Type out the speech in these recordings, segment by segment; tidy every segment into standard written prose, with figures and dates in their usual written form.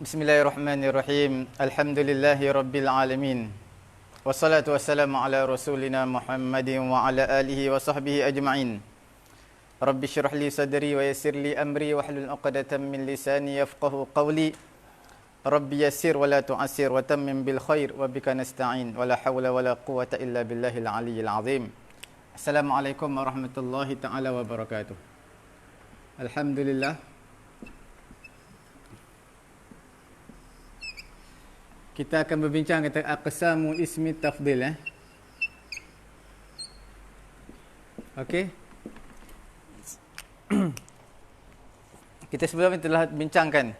Bismillahirrahmanirrahim. Alhamdulillahi rabbil alamin. Wassalatu wassalamu ala rasulina Muhammadin wa ala alihi wa sahbihi ajma'in. Rabbi syrah li sadri wa yassir li amri wahlul 'uqdatam min lisani yafqahu qawli. Rabbi yassir wa la tu'assir wa tammim bil khair wa bika nasta'in wa la hawla wa la quwwata illa billahil aliyyil azim. Assalamualaikum warahmatullahi taala wabarakatuh. Alhamdulillah. Kita akan berbincang tentang aqsamu ismi tafdil. Okey. Kita sebelum ini telah bincangkan.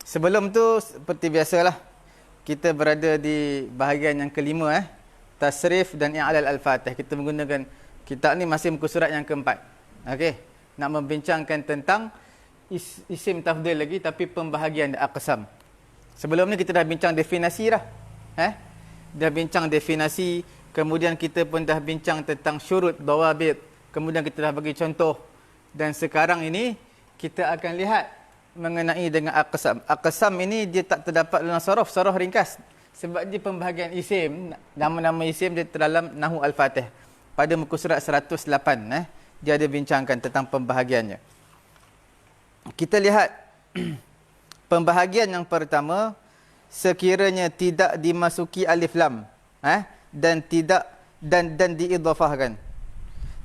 Sebelum tu seperti biasalah, kita berada di bahagian yang kelima, tasrif dan i'lal al-fatih. Kita menggunakan kitab ni masih muka surat yang keempat. Okey. Nak membincangkan tentang isim tafdil lagi, tapi pembahagian aqsam. Sebelum ni kita dah bincang definisi dah. Dah bincang definisi, kemudian kita pun dah bincang tentang syurut, dawabit, kemudian kita dah bagi contoh. Dan sekarang ini kita akan lihat mengenai dengan aqsam. Aqsam ini dia tak terdapat dalam saraf ringkas. Sebab dia pembahagian isim, nama-nama isim dia terdalam Nahwu Al-Fatih. Pada muka surat 108, dia ada bincangkan tentang pembahagiannya. Kita lihat pembahagian yang pertama, sekiranya tidak dimasuki alif lam, dan tidak dan diidhafahkan.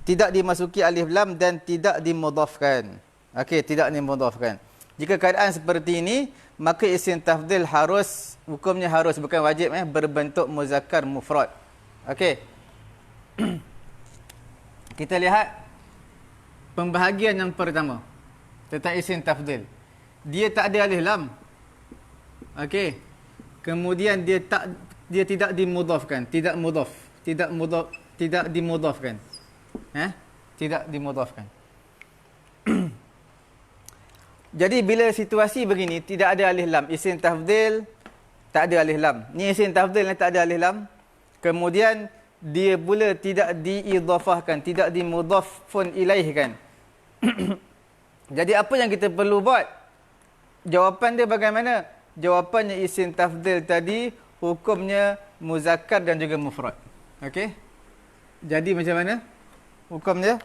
Tidak dimasuki alif lam dan tidak dimudhafkan. Okey, tidak dimudhafkan. Jika keadaan seperti ini, maka isim tafdil harus, hukumnya harus, bukan wajib, berbentuk muzakkar mufrad. Okey. Kita lihat pembahagian yang pertama tentang isim tafdil. Dia tak ada alif lam. Okey. Kemudian dia tidak dimudhafkan, tidak dimudhafkan. Tidak dimudhafkan. Jadi bila situasi begini, tidak ada alif lam, isim tafdil tak ada alif lam. Ni isim tafdil yang tak ada alif lam. Kemudian dia pula tidak diidhafahkan, tidak dimudhafun ilaihkan. Jadi apa yang kita perlu buat? Jawapan dia bagaimana? Jawapannya isim tafdil tadi hukumnya muzakkar dan juga mufrad. Okey? Jadi macam mana hukumnya?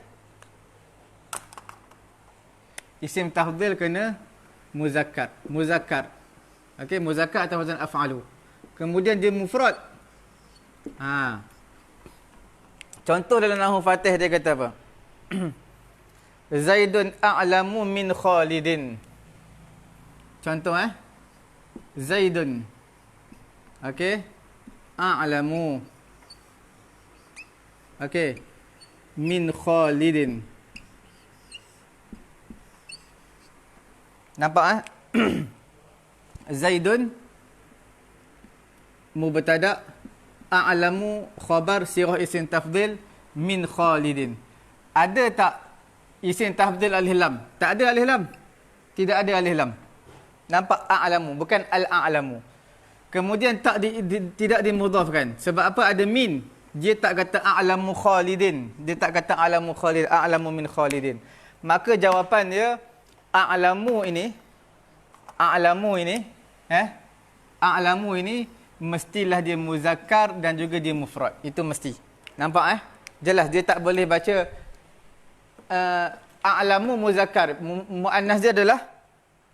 Isim tafdil kena muzakkar. Okey, muzakkar atau wazan af'alu. Kemudian dia mufrad. Contoh dalam Nahwu Fatih dia kata apa? Zaidun a'lamu min Khalidin. Contoh Zaidun. Okey. A'lamu. Okey. Min Khalidin. Nampak Zaidun mubtada, a'lamu khabar sirah isim tafdil, min Khalidin. Ada tak isim tafdil alif lam? Tak ada alif lam. Tidak ada alif lam. Nampak a'lamu, bukan al-a'lamu. Kemudian tidak dimudhafkan. Sebab apa? Ada min. Dia tak kata a'lamu Khalidin. Dia tak kata a'lamu Khalid, a'lamu min Khalidin. Maka jawapan dia a'lamu ini mestilah dia muzakkar dan juga dia mufrad. Itu mesti. Nampak jelas dia tak boleh baca a'lamu muzakkar. Muannas dia adalah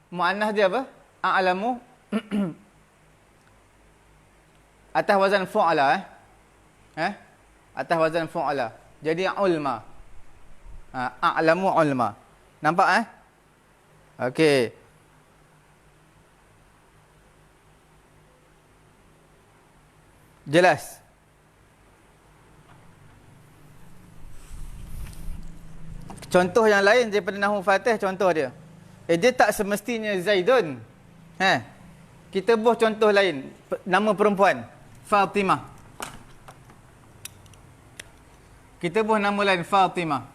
apa? A'lamu atas wazan fu'ala. Atas wazan fu'ala. Jadi ulma. A'lamu ulma. Nampak Okey. Jelas. Contoh yang lain daripada Nahwu Fatih, contoh dia. Dia tak semestinya Zaidun. Kita buat contoh lain. Nama perempuan. Fatimah. Kita buat nama lain. Fatimah.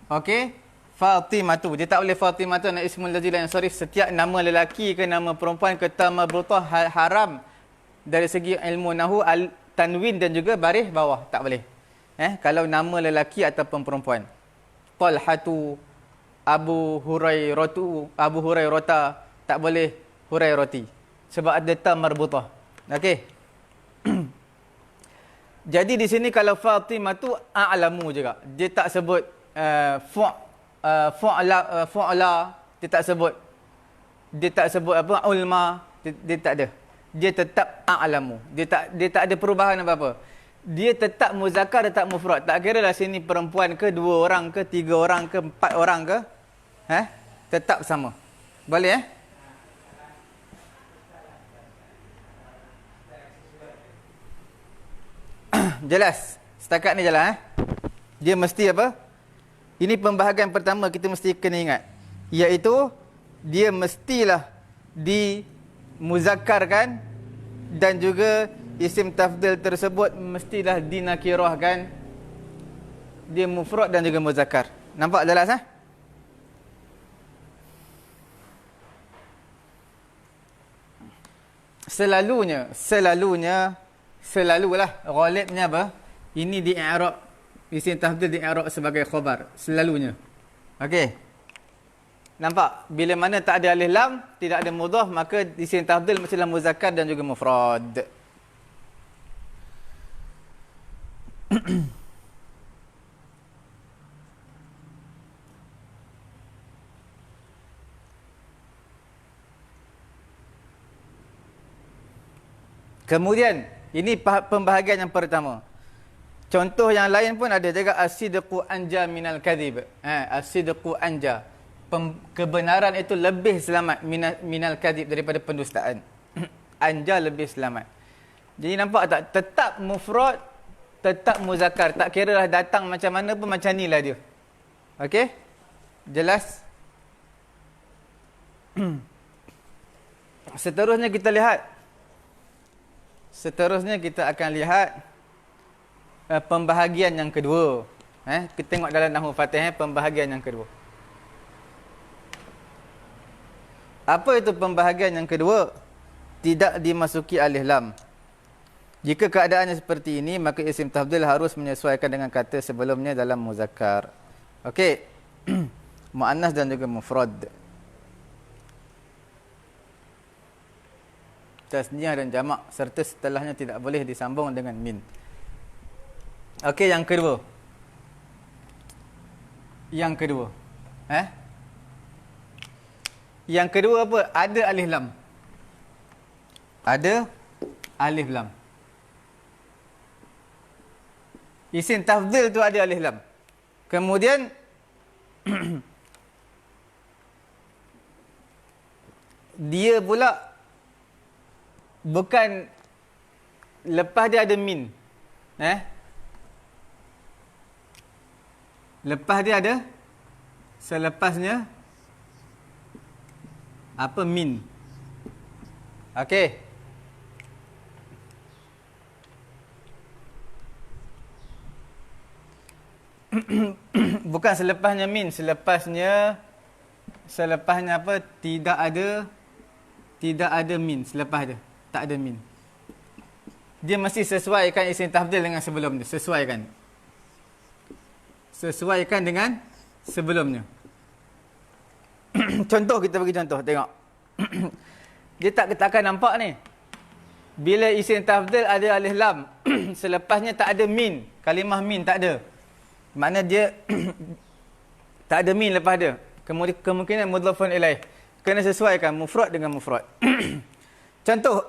Okey. Fatimah tu. Dia tak boleh Fatimah tu nak ismul lazil yang sarif. Setiap nama lelaki ke nama perempuan ke tamabutah haram. Dari segi ilmu Nahwu, tanwin dan juga baris bawah. Tak boleh. Kalau nama lelaki ataupun perempuan. Talhatu, Abu Hurairata, tak boleh Hurairati. Sebab ada ta marbutah. Okey. Jadi di sini kalau Fatimah tu a'lamu juga. Dia tak sebut fu'la, dia tak sebut. Dia tak sebut apa ulma, dia tak ada. Dia tetap a'lamu. Dia tak ada perubahan apa-apa. Dia tetap muzakkar, tetap mufrad. Tak kira lah sini perempuan ke, 2 orang ke, 3 orang ke, 4 orang ke. Tetap sama. Boleh Jelas. Setakat ni jelas Dia mesti apa? Ini pembahagian pertama kita mesti kena ingat. Iaitu dia mestilah dimuzakkarkan dan juga isim tafdhil tersebut mestilah dinakirahkan. Dia mufrad dan juga muzakkar. Nampak jelas Selalulah ghalibnya apa? Ini di i'rab, isim tafdhil di i'rab sebagai khabar selalunya. Okey. Nampak? Bila mana tak ada alif lam, tidak ada mudhaf, maka isim tafdhil mestilah muzakkar dan juga mufrad. Kemudian ini pembahagian yang pertama. Contoh yang lain pun ada juga as-sidqu anja minal kadhib. As-sidqu anja. Kebenaran itu lebih selamat minal kadhib daripada pendustaan. Anja lebih selamat. Jadi nampak tak? Tetap mufrad, tetap muzakkar. Tak kira lah datang macam mana pun macam ni lah dia. Okey? Jelas? Seterusnya kita akan lihat pembahagian yang kedua. Kita tengok dalam Nahwu Fatih pembahagian yang kedua. Apa itu pembahagian yang kedua? Tidak dimasuki alif lam. Jika keadaannya seperti ini, maka isim tafdhil harus menyesuaikan dengan kata sebelumnya dalam muzakkar. Okey. Muannas dan juga mufrad. Tasniah dan jamak serta setelahnya tidak boleh disambung dengan min. Okey, yang kedua. Yang kedua apa? Ada alif lam. Ada alif lam. Isim tafdhil tu ada alif lam. Kemudian dia pula bukan lepas dia ada min. Lepas dia ada, selepasnya apa? Min. Okey. Bukan selepasnya min, selepasnya apa? Tidak ada min selepas dia. Tak ada min. Dia mesti sesuaikan isim tafdhil dengan sebelum dia. Sesuaikan dengan sebelumnya. Contoh, kita bagi contoh. Tengok. Dia takkan nampak ni. Bila isim tafdhil ada alif lam, selepasnya tak ada min. Kalimah min tak ada. Makna dia tak ada min lepas dia. Kemudian kemungkinan mudhafun ilaih. Kena sesuaikan mufrad dengan mufrad. Contoh.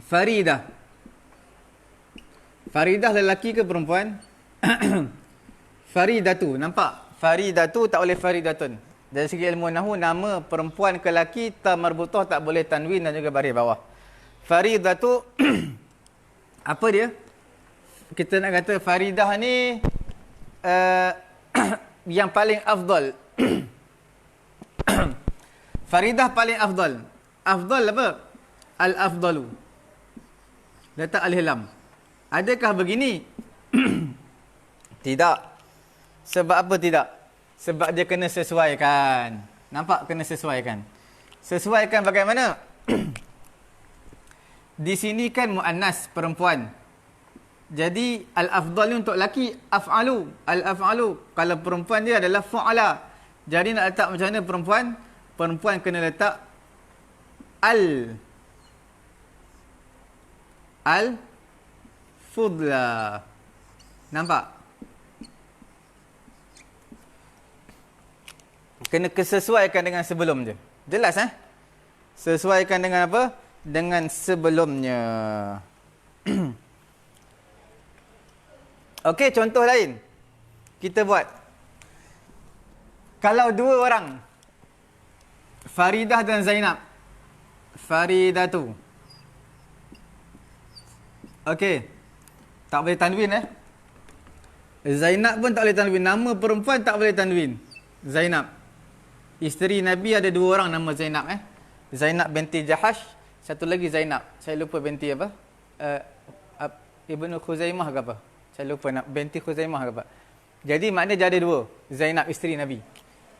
Faridah. Faridah lelaki ke perempuan? Faridatu. Nampak? Faridatu tak boleh faridatun. Dari segi ilmu nahwu, nama perempuan ke lelaki ta marbutah tak boleh tanwin dan juga baris bawah. Faridatu apa dia? Kita nak kata faridah ni yang paling afdal. Faridah paling afdal. Afdal apa? Al-afdalu. Letak alif lam. Adakah begini? Tidak. Sebab apa tidak? Sebab dia kena sesuaikan. Nampak? Kena sesuaikan. Sesuaikan bagaimana? Di sini kan muannas perempuan. Jadi al-afdal ni untuk lelaki af'alu. Al-af'alu. Kalau perempuan dia adalah fu'ala. Jadi nak letak macam mana perempuan? Perempuan kena letak al-fudla. Nampak? Kena kesesuaikan dengan sebelum je. Jelas Sesuaikan dengan apa? Dengan sebelumnya. Okey, contoh lain. Kita buat. Kalau dua orang, Faridah dan Zainab. Faridatu. Okey. Tak boleh tanwin Zainab pun tak boleh tanwin. Nama perempuan tak boleh tanwin. Zainab. Isteri Nabi ada dua orang nama Zainab Zainab binti Jahash, satu lagi Zainab. Saya lupa binti apa? Ibnu Khuzaimah ke apa? Saya lupa nak binti Khuzaimah ke apa. Jadi maknanya dia ada dua. Zainab isteri Nabi.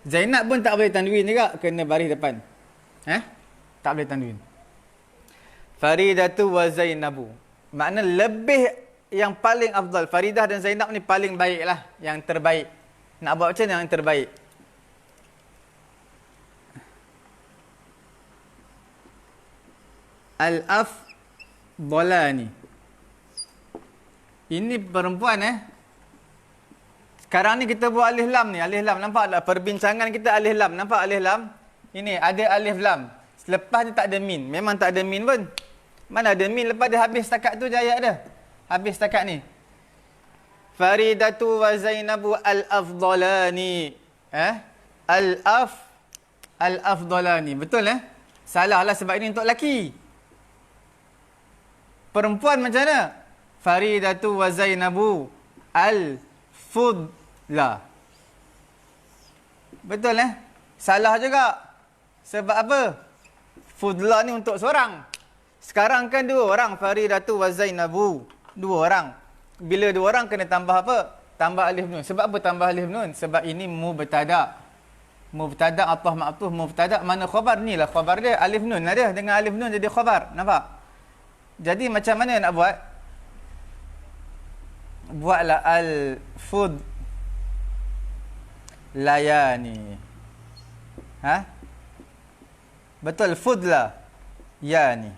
Zainab pun tak boleh tanwin juga, kena baris depan. Tak boleh tanwin. Faridatu wa Zainabu. Makna lebih yang paling afdal. Faridah dan Zainab ni paling baik lah. Yang terbaik. Nak buat macam mana yang terbaik? Al-afdalani. Ini perempuan Sekarang ni kita buat alif lam ni. Alif lam. Nampak tak? Perbincangan kita alif lam. Nampak alif lam? Ini ada alif lam. Selepas dia tak ada min. Memang tak ada min pun. Mana ada min? Lepas dia habis setakat tu je ayat dia. Habis setakat ni. Faridatu wa Zainabu al-afdalani. Al-afdalani. Betul Salah lah sebab ini untuk lelaki. Perempuan macam mana? Faridatu wa Zainabu al-fudla. Betul Salah juga. Sebab apa? Fudla ni untuk seorang. Sekarang kan dua orang. Faridatu wa Zainabu. Dua orang. Bila dua orang kena tambah apa? Tambah alif nun. Sebab apa tambah alif nun? Sebab ini mubtada. Mubtada atau ma'tuf mubtada. Mana khabar? Ni lah khabar dia. Alif nun lah dia. Dengan alif nun jadi khabar. Nampak? Jadi macam mana nak buat? Buatlah al-fud layani. Betul, fudla yani.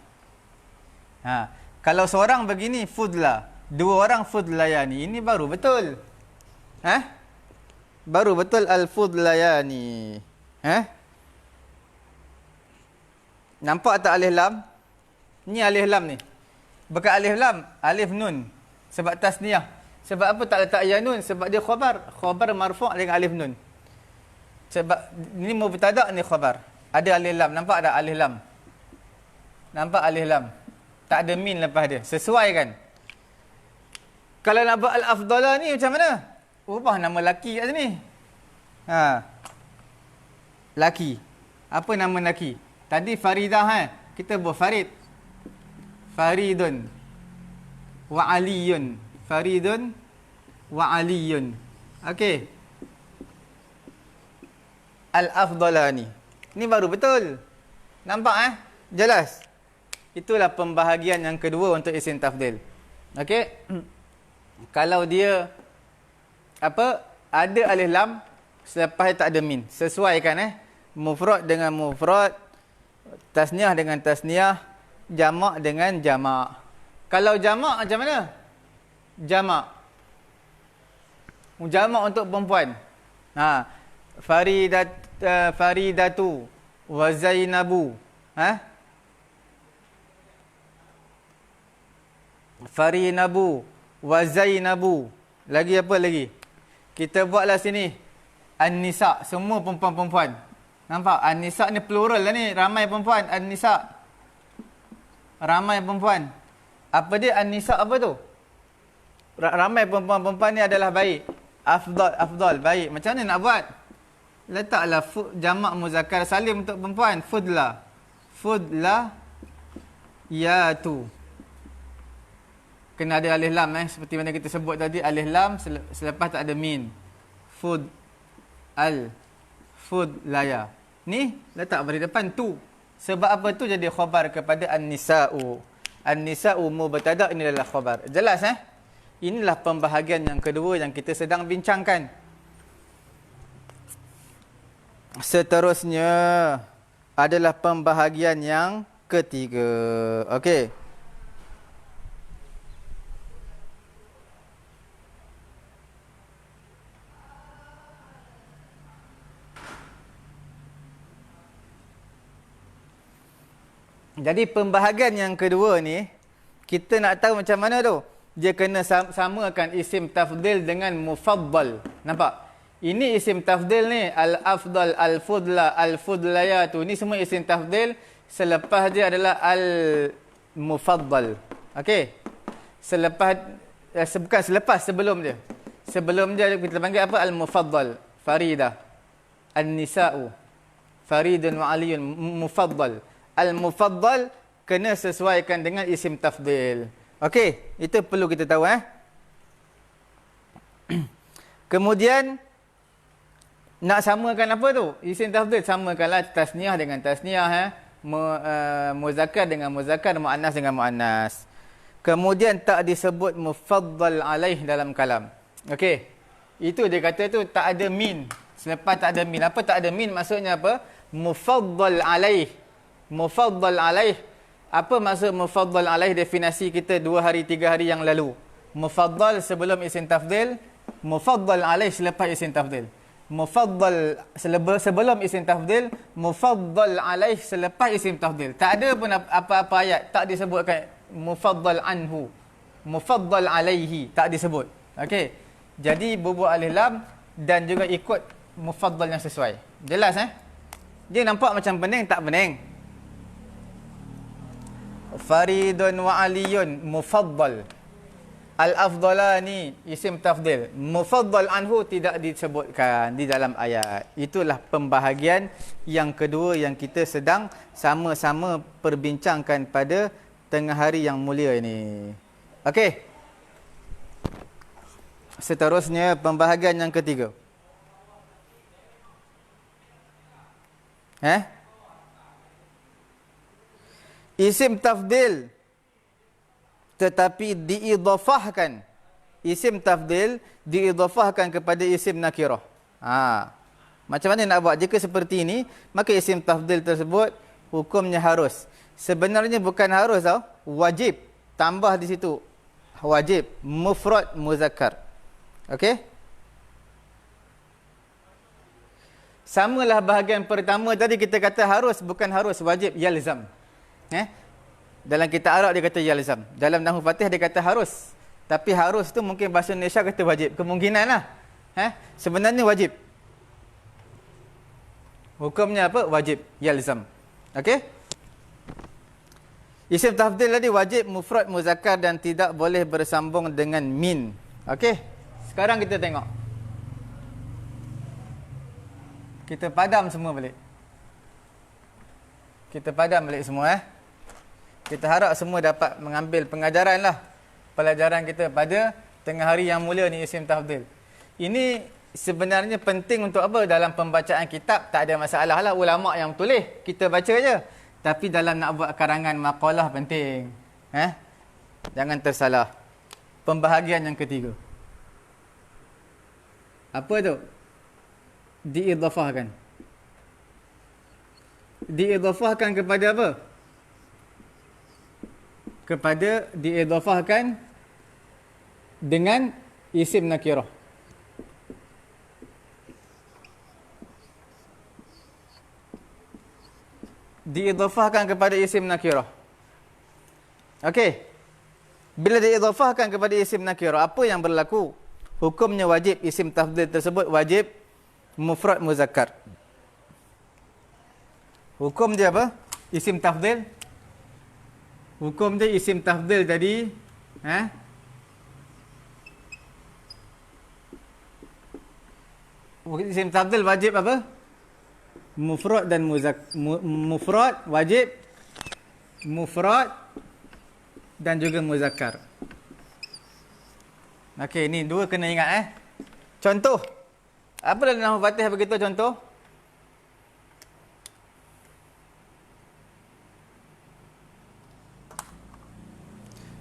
Kalau seorang begini fudla, dua orang fudlayani. Ini baru betul. Baru betul al-fudlayani. Nampak tak alif lam? Ni alif lam ni. Bukan alif lam, alif nun. Sebab tasniah. Sebab apa tak letak ya nun? Sebab dia khabar. Khabar marfu' dengan alif nun. Sebab ni mubtada' ni khabar. Ada alif lam. Nampak tak alif lam? Nampak alif lam? Tak ada min lepas dia. Sesuai kan? Kalau nak buat al-afdalah ni macam mana? Ubah nama laki kat sini. Laki. Apa nama laki? Tadi Faridah kita buat Farid. Faridun wa Aliyun. Faridun wa Aliyun. Okey. Al-afdalani. Ini baru betul. Nampak Jelas. Itulah pembahagian yang kedua untuk isim tafdil. Okey. Kalau dia ada alif lam, selepas tak ada min. Sesuaikan mufrad dengan mufrad, tasniah dengan tasniah, jamak dengan jamak. Kalau jamak macam mana? Jamak. Jamak untuk perempuan. Faridatu wa Zainabu. Farinabu wa Zainabu. Lagi apa lagi? Kita buatlah sini An-Nisa, semua perempuan-perempuan. Nampak? An-Nisa ni plural lah ni, ramai perempuan. An-Nisa, ramai perempuan. Apa dia An-Nisa apa tu? Ramai perempuan-perempuan ni adalah baik. Afdal, baik. Macam mana nak buat? Letaklah jamak muzakkar salim untuk perempuan. Fudla yatu. Kena ada alif lam seperti mana kita sebut tadi, alif lam selepas tak ada min. Fudlaya. Ni letak beri depan tu. Sebab apa tu jadi khabar kepada an-nisa'u. An-nisa'u mubtada', ini adalah khabar. Jelas Inilah pembahagian yang kedua yang kita sedang bincangkan. Seterusnya adalah pembahagian yang ketiga. Okey. Jadi pembahagian yang kedua ni, kita nak tahu macam mana tu. Dia kena samakan isim tafdil dengan mufaddal. Nampak? Ini isim tafdil ni, al-afdal, al-fudla, al-fudlaya tu. Ni semua isim tafdil. Selepas dia adalah al-mufaddal. Okey? Bukan selepas, sebelum dia. Sebelum dia kita panggil apa? Al-mufaddal. Faridah. An-nisa'u. Faridun wa aliyun. Mufaddal. Al-mufaddal kena sesuaikan dengan isim tafdil. Okey, itu perlu kita tahu Kemudian nak samakan apa tu? Isim tafdil samakanlah tasniah dengan tasniah muzakkar dengan muzakkar, muannas dengan muannas. Kemudian tak disebut mufaddal alaih dalam kalam. Okey. Itu dia kata tu tak ada min. Selepas tak ada min. Apa tak ada min maksudnya apa? Mufaddal alaih. Mufaddal alaih. Apa maksud mufaddal alaih? Definisi kita 2 hari 3 hari yang lalu. Mufaddal sebelum isim tafdil, mufaddal alaih selepas isim tafdil. Mufaddal sebelum isim tafdil, mufaddal alaih selepas isim tafdil. Tak ada pun apa-apa ayat tak disebutkan mufaddal anhu, mufaddal alaihi, tak disebut. Okey. Jadi bubuh alif lam dan juga ikut mufaddal yang sesuai. Jelas Dia nampak macam pening, tak pening. Faridun wa aliyun mufaddal. Al-afdalani isim tafdil. Mufaddal anhu tidak disebutkan di dalam ayat. Itulah pembahagian yang kedua yang kita sedang sama-sama perbincangkan pada tengah hari yang mulia ini. Okey. Seterusnya pembahagian yang ketiga. Isim tafdil tetapi diidhafahkan. Isim tafdil diidhafahkan kepada isim nakirah. Macam mana nak buat? Jika seperti ini, maka isim tafdil tersebut hukumnya harus. Sebenarnya bukan harus tau, wajib. Tambah di situ. Wajib mufrad muzakkar. Okey? Samalah bahagian pertama tadi kita kata harus, bukan harus, wajib, yalzam. Dalam kitab Arab dia kata yalzam. Dalam nahwu Fatih dia kata harus. Tapi harus tu mungkin bahasa Indonesia kata wajib. Kemungkinan lah. Sebenarnya wajib. Hukumnya apa? Wajib. Yalzam. Okey? Isim tafdil tadi wajib mufrad muzakkar dan tidak boleh bersambung dengan min. Okey? Sekarang kita tengok. Kita padam semua balik. Kita padam balik semua Kita harap semua dapat mengambil pengajaran lah. Pelajaran kita pada tengah hari yang mulia ni isim tafdil. Ini sebenarnya penting untuk apa? Dalam pembacaan kitab tak ada masalah lah. Ulama' yang tulis, kita baca je. Tapi dalam nak buat karangan maqalah penting. Jangan tersalah. Pembahagian yang ketiga. Apa tu? Diidhafahkan. Diidhafahkan kepada apa? Kepada diidhafahkan dengan isim nakirah. Diidhafahkan kepada isim nakirah. Okey. Bila diidhafahkan kepada isim nakirah, apa yang berlaku? Hukumnya wajib, isim tafdil tersebut wajib mufrad muzakkar. Hukum dia apa? Isim tafdil. Hukum dia isim tafdil tadi, isim tafdil wajib apa? Mufrad dan mufrad wajib, mufrad dan juga muzakkar. Okey, ni dua kena ingat Contoh. Apa dalam nahwu Fatih begitu contoh?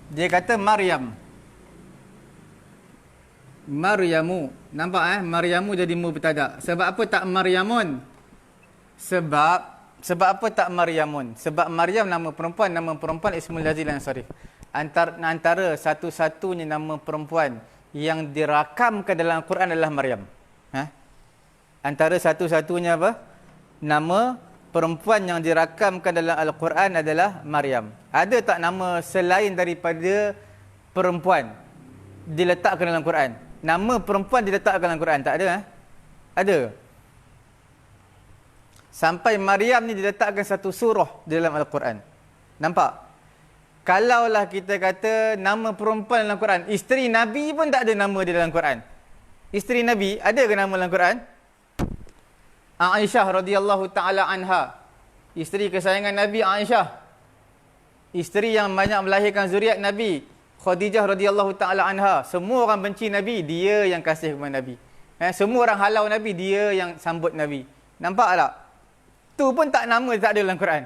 Dia kata Maryam. Maryamu. Nampak Maryamu jadi mubtada. Sebab apa tak Maryamun? Sebab apa tak Maryamun? Sebab Maryam nama perempuan ismul lazim yang sarif. Antara satu-satunya nama perempuan yang dirakamkan dalam Quran adalah Maryam. Antara satu-satunya apa? Nama perempuan yang dirakamkan dalam Al-Quran adalah Maryam. Ada tak nama selain daripada perempuan diletakkan dalam Quran? Nama perempuan diletakkan dalam Quran, tak ada? Ada. Sampai Maryam ni diletakkan satu surah di dalam Al-Quran. Nampak? Kalaulah kita kata nama perempuan dalam Quran, isteri Nabi pun tak ada nama di dalam Quran. Isteri Nabi, ada ke nama dalam Quran? Aisyah radhiyallahu taala anha, isteri kesayangan Nabi Aisyah, isteri yang banyak melahirkan zuriat Nabi. Khadijah radhiyallahu taala anha, semua orang benci Nabi, dia yang kasih kepada Nabi. Semua orang halau Nabi, dia yang sambut Nabi. Nampak tak? Tu pun tak nama tak ada dalam Quran.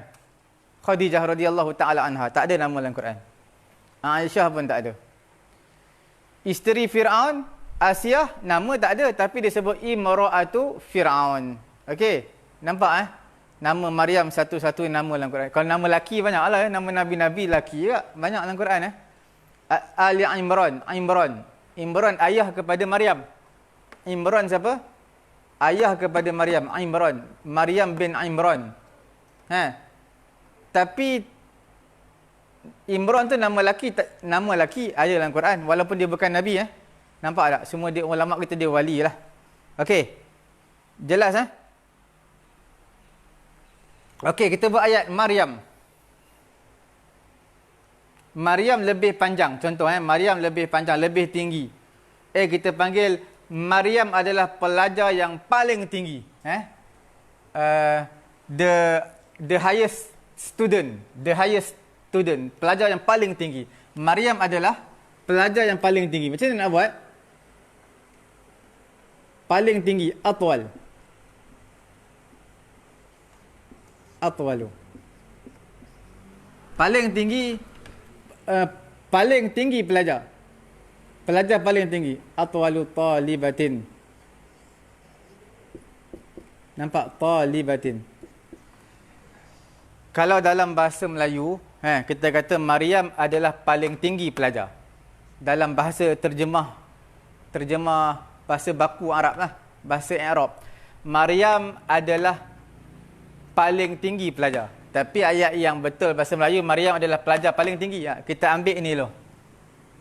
Khadijah radhiyallahu taala anha tak ada nama dalam Quran. Aisyah pun tak ada. Isteri Firaun, Asiyah, nama tak ada tapi dia sebut imra'atu Firaun. Okey, nampak nama Maryam satu-satu nama dalam Quran. Kalau nama laki banyaklah nama nabi-nabi laki juga banyak dalam Quran Ali Imran ayah kepada Maryam. Imran siapa? Ayah kepada Maryam, Maryam bin Imran. Tapi Imran tu nama laki ada dalam Quran walaupun dia bukan nabi. Nampak tak? Semua dia ulama kita dia wali lah. Okey. Jelas Okey, kita buat ayat Maryam. Maryam lebih panjang. Contoh Maryam lebih panjang, lebih tinggi. Kita panggil Maryam adalah pelajar yang paling tinggi. The highest student, pelajar yang paling tinggi. Maryam adalah pelajar yang paling tinggi. Macam mana nak buat? Paling tinggi, atwalu. Paling tinggi pelajar. Pelajar paling tinggi, atwalu talibatin. Nampak? Talibatin. Kalau dalam bahasa Melayu, kita kata Maryam adalah paling tinggi pelajar. Dalam bahasa terjemah bahasa baku Arab lah, bahasa Arab. Maryam adalah paling tinggi pelajar. Tapi ayat yang betul bahasa Melayu, Maryam adalah pelajar paling tinggi. Kita ambil ini loh.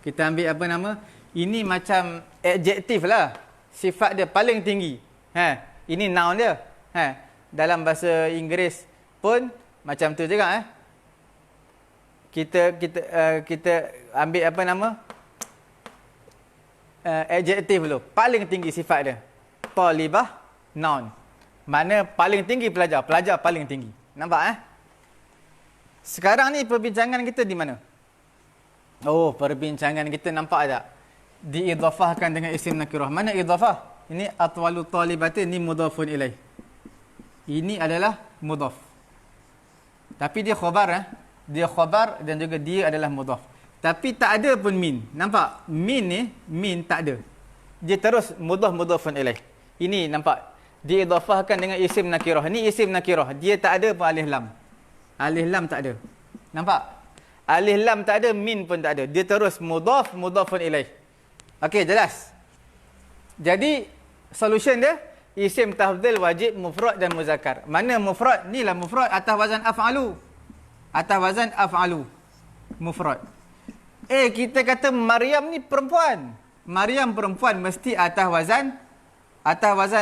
Kita ambil apa nama? Ini macam adjektif lah. Sifat dia paling tinggi. Ini noun dia. Dalam bahasa Inggeris pun macam tu juga. Kita ambil apa nama? Adjektif dulu. Paling tinggi sifat dia. Talibah, noun. Mana paling tinggi pelajar paling tinggi. Nampak Sekarang ni perbincangan kita di mana? Perbincangan kita nampak tak? Diidhafahkan dengan isim nakirah. Mana idhafah? Ini atwalu talibatin, ini mudhafun ilaih. Ini adalah mudhaf. Tapi dia khabar Dia khabar dan juga dia adalah mudhaf. Tapi tak ada pun min. Nampak? Min tak ada. Dia terus mudhafun ilaih. Ini nampak? Diidhafahkan dengan isim nakirah. Ni isim nakirah. Dia tak ada pun alif lam. Alif lam tak ada. Nampak? Alif lam tak ada, min pun tak ada. Dia terus mudhafun ilaih. Okey, jelas. Jadi solution dia isim tafdhil wajib mufrad dan muzakkar. Mana mufrad? Inilah mufrad atas wazan af'alu. Atas wazan af'alu. Mufrad. Kita kata Maryam ni perempuan. Maryam perempuan mesti atas wazan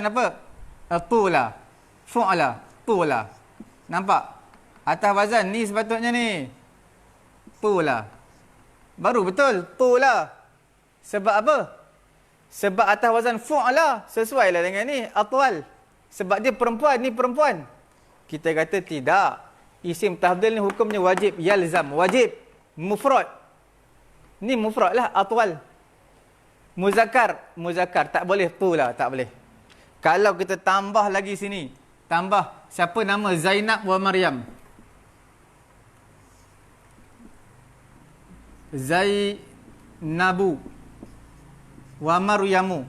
apa? Tula, fu'la, tula. Nampak? Atas wazan ni sepatutnya ni. Tula. Baru betul, tula. Sebab apa? Sebab atas wazan fu'la sesuai lah dengan ni, atwal. Sebab dia perempuan, ni perempuan. Kita kata tidak. Isim tafdhil ni hukumnya wajib, yalzam, wajib, mufrad. Ni mufrad lah, atwal. Muzakkar tak boleh tula, tak boleh. Kalau kita tambah lagi sini, tambah siapa nama Zainab wa Maryam. Zainabu Wa Maryamu.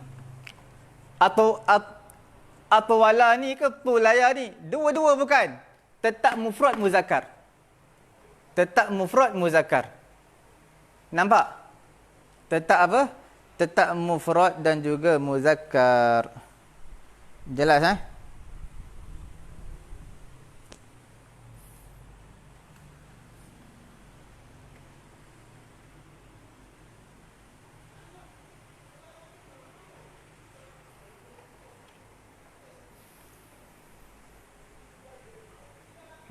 Atau wala ni ke tulaya ni? Dua-dua bukan. Tetap mufrad muzakkar. Tetap mufrad muzakkar. Nampak? Tetap apa? Tetap mufrad dan juga muzakkar. Jelas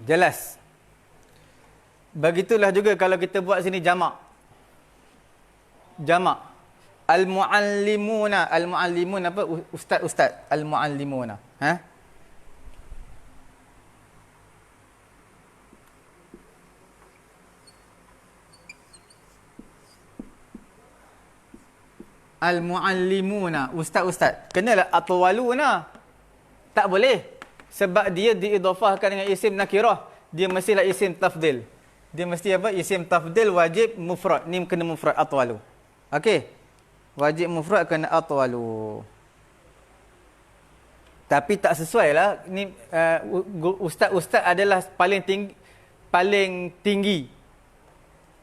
Jelas. Begitulah juga kalau kita buat sini jamak. Jamak. Al-muallimuna. Al-muallimun apa? Ustaz-ustaz. Al-muallimuna. Al-muallimuna. Ustaz-ustaz. Kenalah atwaluna. Tak boleh. Sebab dia diidhafahkan dengan isim nakirah. Dia mestilah isim tafdil. Dia mesti apa? Isim tafdil wajib mufrad. Ni kena mufrad atwalu. Okey. Wajib mufrad kena atwalu. Tapi tak sesuai lah. Ni ustaz-ustaz adalah paling tinggi.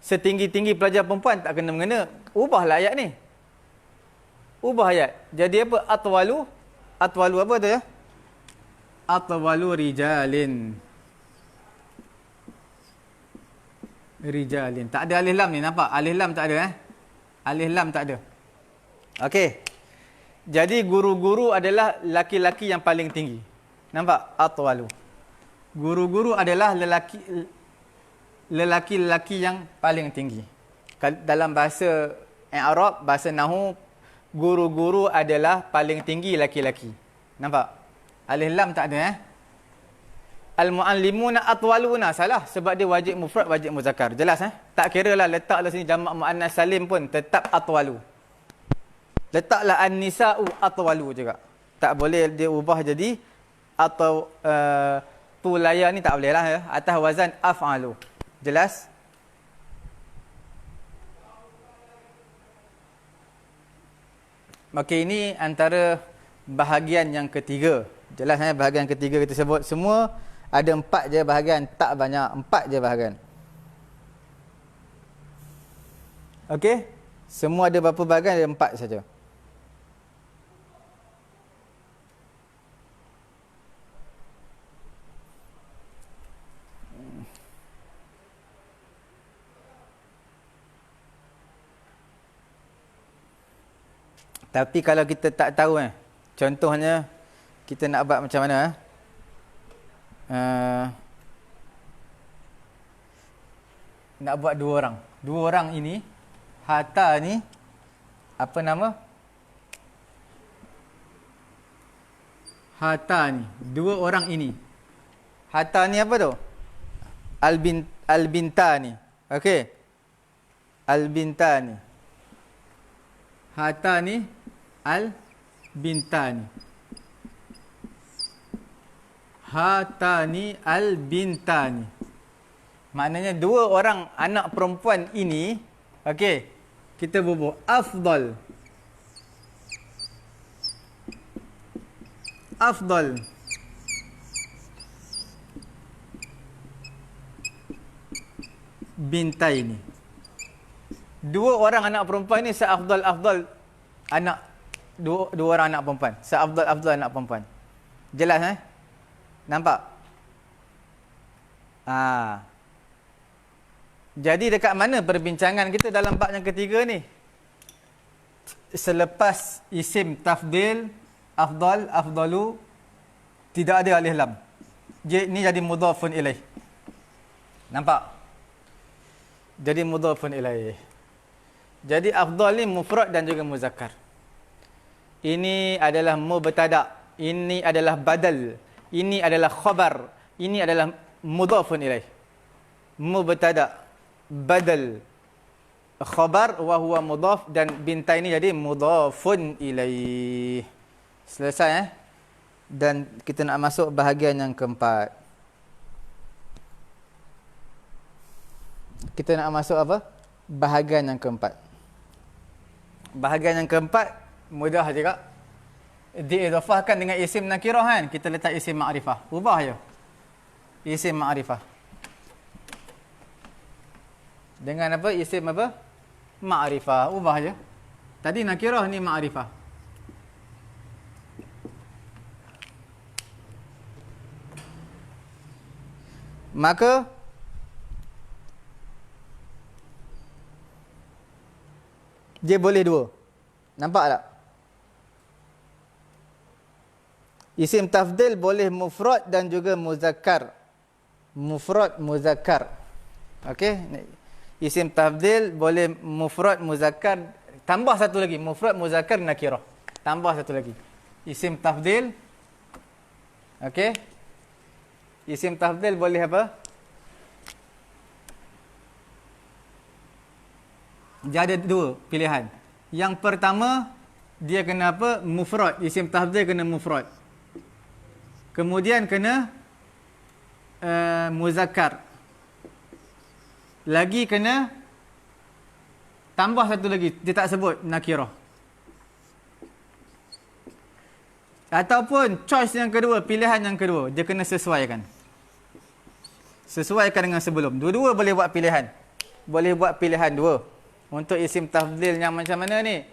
Setinggi-tinggi pelajar perempuan tak kena mengena. Ubahlah ayat ni. Ubah ayat. Jadi apa? Atwalu. Atwalu apa tu ya? Atwalu rijalin. Rijalin. Tak ada alif lam ni, nampak? Alif lam tak ada Alif lam tak ada. Okey. Jadi guru-guru adalah laki-laki yang paling tinggi. Nampak? Atwalu. Guru-guru adalah lelaki-lelaki yang paling tinggi. Dalam bahasa Arab, bahasa Nahwu, guru-guru adalah paling tinggi laki-laki. Nampak? Alif lam tak ada Al-muallimuna atwaluna. Salah sebab dia wajib mufrad, wajib muzakkar. Jelas Tak kiralah letaklah sini jamak muannas salim pun tetap atwalu. Letaklah an-nisa'u atwalu juga. Tak boleh dia ubah jadi atau tulaya ni tak boleh lah atas wazan af'alu. Jelas? Okey, ini antara bahagian yang ketiga. Jelas bahagian ketiga kita sebut semua ada 4 je bahagian, tak banyak, 4 je bahagian. Okey? Semua ada berapa bahagian? Ada 4 saja. Tapi kalau kita tak tahu contohnya kita nak buat macam mana nak buat 2 orang. 2 orang ini Hatta ni apa nama? Hatta ni 2 orang ini. Hatta ni apa tu? Al-bintani. Okey. Al-bintani. Hatta ni al-bintani. Hatani al-bintani. Maknanya 2 orang anak perempuan ini, okey, kita bubuh afdal. Afdal. Bintaini. 2 orang anak perempuan ni seafdal-afdal anak 2 orang anak perempuan. Seafdal-afdal anak perempuan. Jelas Nampak? Jadi dekat mana perbincangan kita dalam bab yang ketiga ni? Selepas isim tafdil, afdal, afdalu, tidak ada alif lam. Ini jadi mudhafun ilaih. Nampak? Jadi mudhafun ilaih. Jadi afdal ni mufrad dan juga muzakkar. Ini adalah mubtada', ini adalah badal, ini adalah khabar, ini adalah mudhafun ilaih. Mubtada', badal, khabar wa huwa mudhaf, dan bintai ini jadi mudhafun ilaih. Selesai Dan kita nak masuk bahagian yang keempat. Kita nak masuk apa? Bahagian yang keempat. Bahagian yang keempat Mudah juga. Diidhafahkan dengan isim nakirah kan. Kita letak isim ma'rifah. Ubah je. Isim ma'rifah. Dengan apa? Isim apa? Ma'rifah. Ubah je. Tadi nakirah, ni ma'rifah. Maka dia boleh dua. Nampak tak? Isim tafdil boleh mufrad dan juga muzakkar. Mufrad, muzakkar. Okey? Isim tafdil boleh mufrad, muzakkar. Tambah satu lagi. Mufrad, muzakkar, nakirah. Tambah satu lagi. Isim tafdil. Okey? Isim tafdil boleh apa? Dia ada dua pilihan. Yang pertama, dia kena apa? Mufrad. Isim tafdil kena mufrad. Kemudian kena muzakkar. Lagi kena tambah satu lagi. Dia tak sebut nakirah. Ataupun choice yang kedua, pilihan yang kedua, dia kena sesuaikan. Sesuaikan dengan sebelum. Dua-dua boleh buat pilihan. Boleh buat pilihan dua. Untuk isim tafdil yang macam mana ni?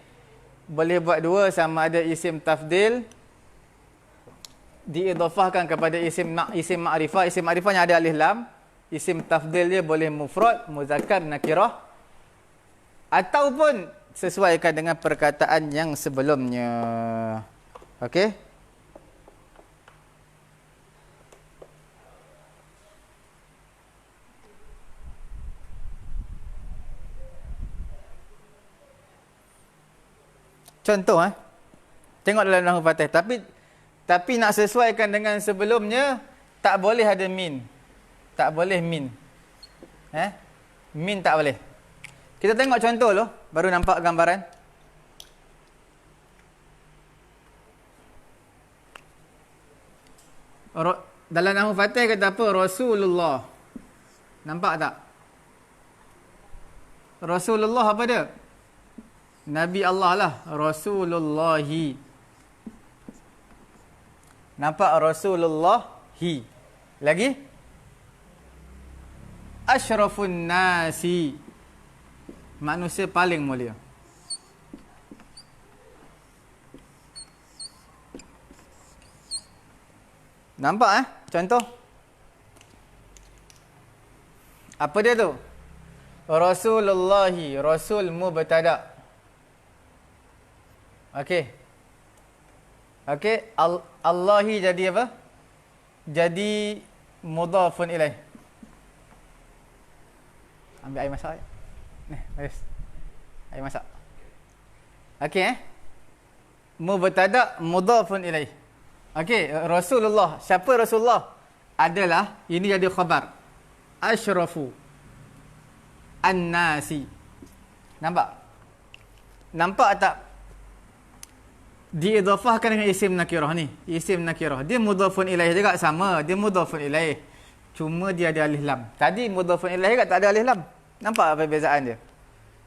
Boleh buat dua, sama ada isim tafdil diidhafahkan kepada isim ma'rifah. Isim ma'rifahnya ada alif lam. Isim tafdil dia boleh mufrad, muzakkar, nakirah. Ataupun sesuaikan dengan perkataan yang sebelumnya. Okey? Contoh tengok dalam nahwu Fatih. Tapi nak sesuaikan dengan sebelumnya, tak boleh ada min. Tak boleh min. Min tak boleh. Kita tengok contoh dulu, baru nampak gambaran. Dalam nahwu Fatih kata apa? Rasulullah. Nampak tak? Rasulullah apa dia? Nabi Allah lah. Rasulullahi. Nampak? Rasulullahi. Lagi? Ashrafun nasi. Manusia paling mulia. Nampak contoh? Apa dia tu? Rasulullahi. Rasul mubtada'. Okey. Allahi jadi apa? Jadi mudhafun ilaih. Ambil air masak. Ni, bagus. Air masak. Okey Mubtada' mudhafun ilaih. Okey, Rasulullah. Siapa Rasulullah? Adalah, ini jadi khabar. Asyrafu an-nasi. Nampak tak? Diidhafahkan dengan isim nakirah ni. Isim nakirah. Dia mudhafun ilaih juga, sama. Dia mudhafun ilaih. Cuma dia ada alif lam. Tadi mudhafun ilaih juga tak ada alif lam. Nampak apa perbezaan dia?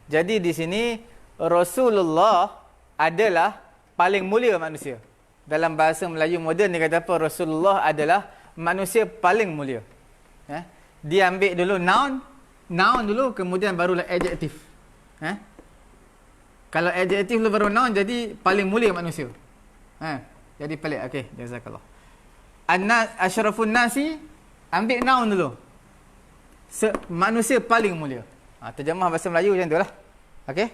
Jadi di sini Rasulullah adalah paling mulia manusia. Dalam bahasa Melayu moden dia kata apa? Rasulullah adalah manusia paling mulia. Dia ambil dulu noun dulu, kemudian barulah adjektif. Kalau adjektif dulu baru noun, jadi paling mulia manusia. Jadi pelik. Okey, jazakallah. Asyrafun nasi, ambil noun dulu. Manusia paling mulia. Terjemah bahasa Melayu macam itulah. Okey.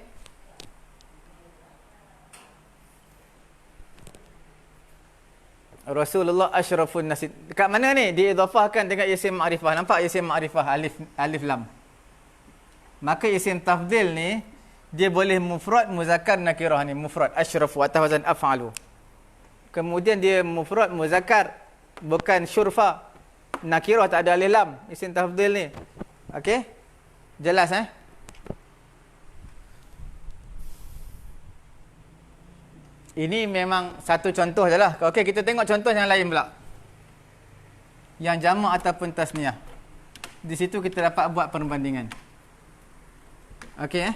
Rasulullah asyrafun nasi. Dekat mana ni? Diidhafahkan dengan isim ma'rifah. Nampak isim ma'rifah alif lam. Maka isim tafdil ni dia boleh mufrad, muzakkar, nakirah ni. Mufrad, asyrafu atas wazan af'alu. Kemudian dia mufrad, muzakkar, bukan syurfa. Nakirah tak ada alif lam. Isim tafdil ni. Okey? Jelas Ini memang satu contoh je lah. Okey, kita tengok contoh yang lain pula. Yang jamak ataupun tasniah. Di situ kita dapat buat perbandingan. Okey